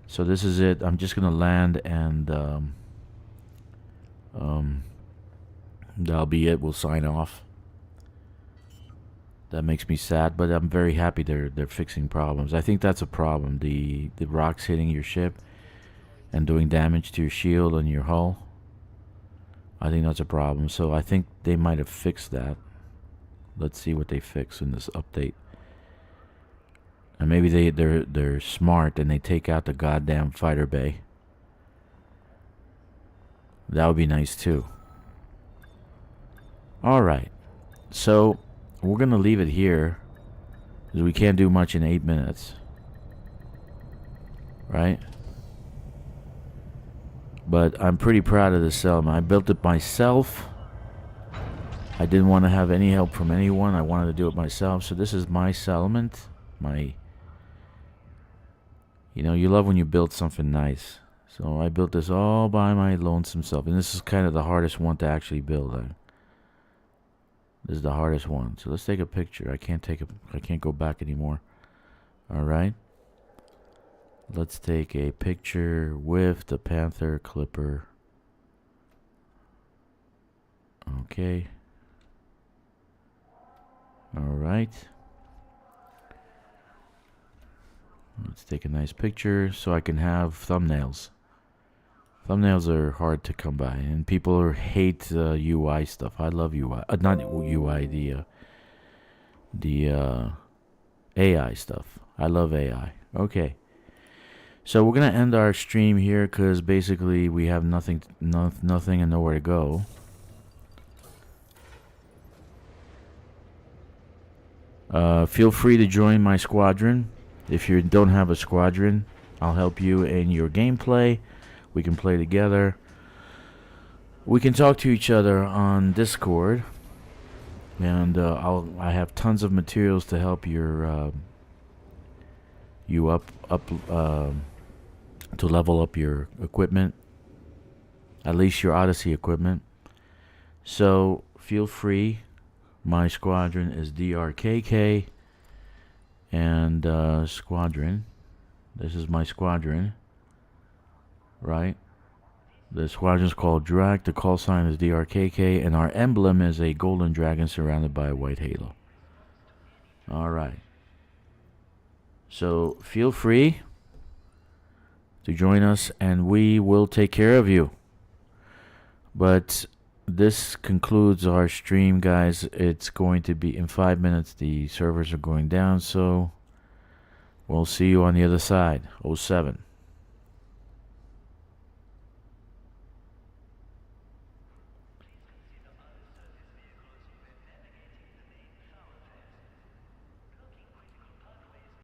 So this is it. I'm just gonna land, and that'll be it. We'll sign off. That makes me sad, but I'm very happy they're fixing problems. I think that's a problem. The rocks hitting your ship and doing damage to your shield and your hull. I think that's a problem. So I think they might have fixed that. Let's see what they fix in this update. And maybe they're smart and they take out the goddamn fighter bay. That would be nice too. Alright. So we're gonna leave it here, because we can't do much in 8 minutes. Right? But I'm pretty proud of this settlement. I built it myself. I didn't want to have any help from anyone. I wanted to do it myself. So this is my settlement. You know, you love when you build something nice. So I built this all by my lonesome self. And this is kind of the hardest one to actually build. This is the hardest one. So let's take a picture. I can't go back anymore. Alright. Let's take a picture with the Panther Clipper Okay. Alright. Let's take a nice picture so I can have thumbnails. Thumbnails are hard to come by, and people hate UI stuff. I love UI. Not UI, the AI stuff. I love AI. Okay. So we're gonna end our stream here because basically we have nothing and nowhere to go. Feel free to join my squadron. If you don't have a squadron, I'll help you in your gameplay. We can play together. We can talk to each other on Discord, and I have tons of materials to help you up to level up your equipment, at least your Odyssey equipment. So feel free. My squadron is DRKK, and squadron. This is my squadron, right? The squadron's called Drag. The call sign is DRKK, and our emblem is a golden dragon surrounded by a white halo. Alright. So feel free to join us, and we will take care of you. But this concludes our stream, guys. It's going to be in 5 minutes. The servers are going down, so we'll see you on the other side. 07.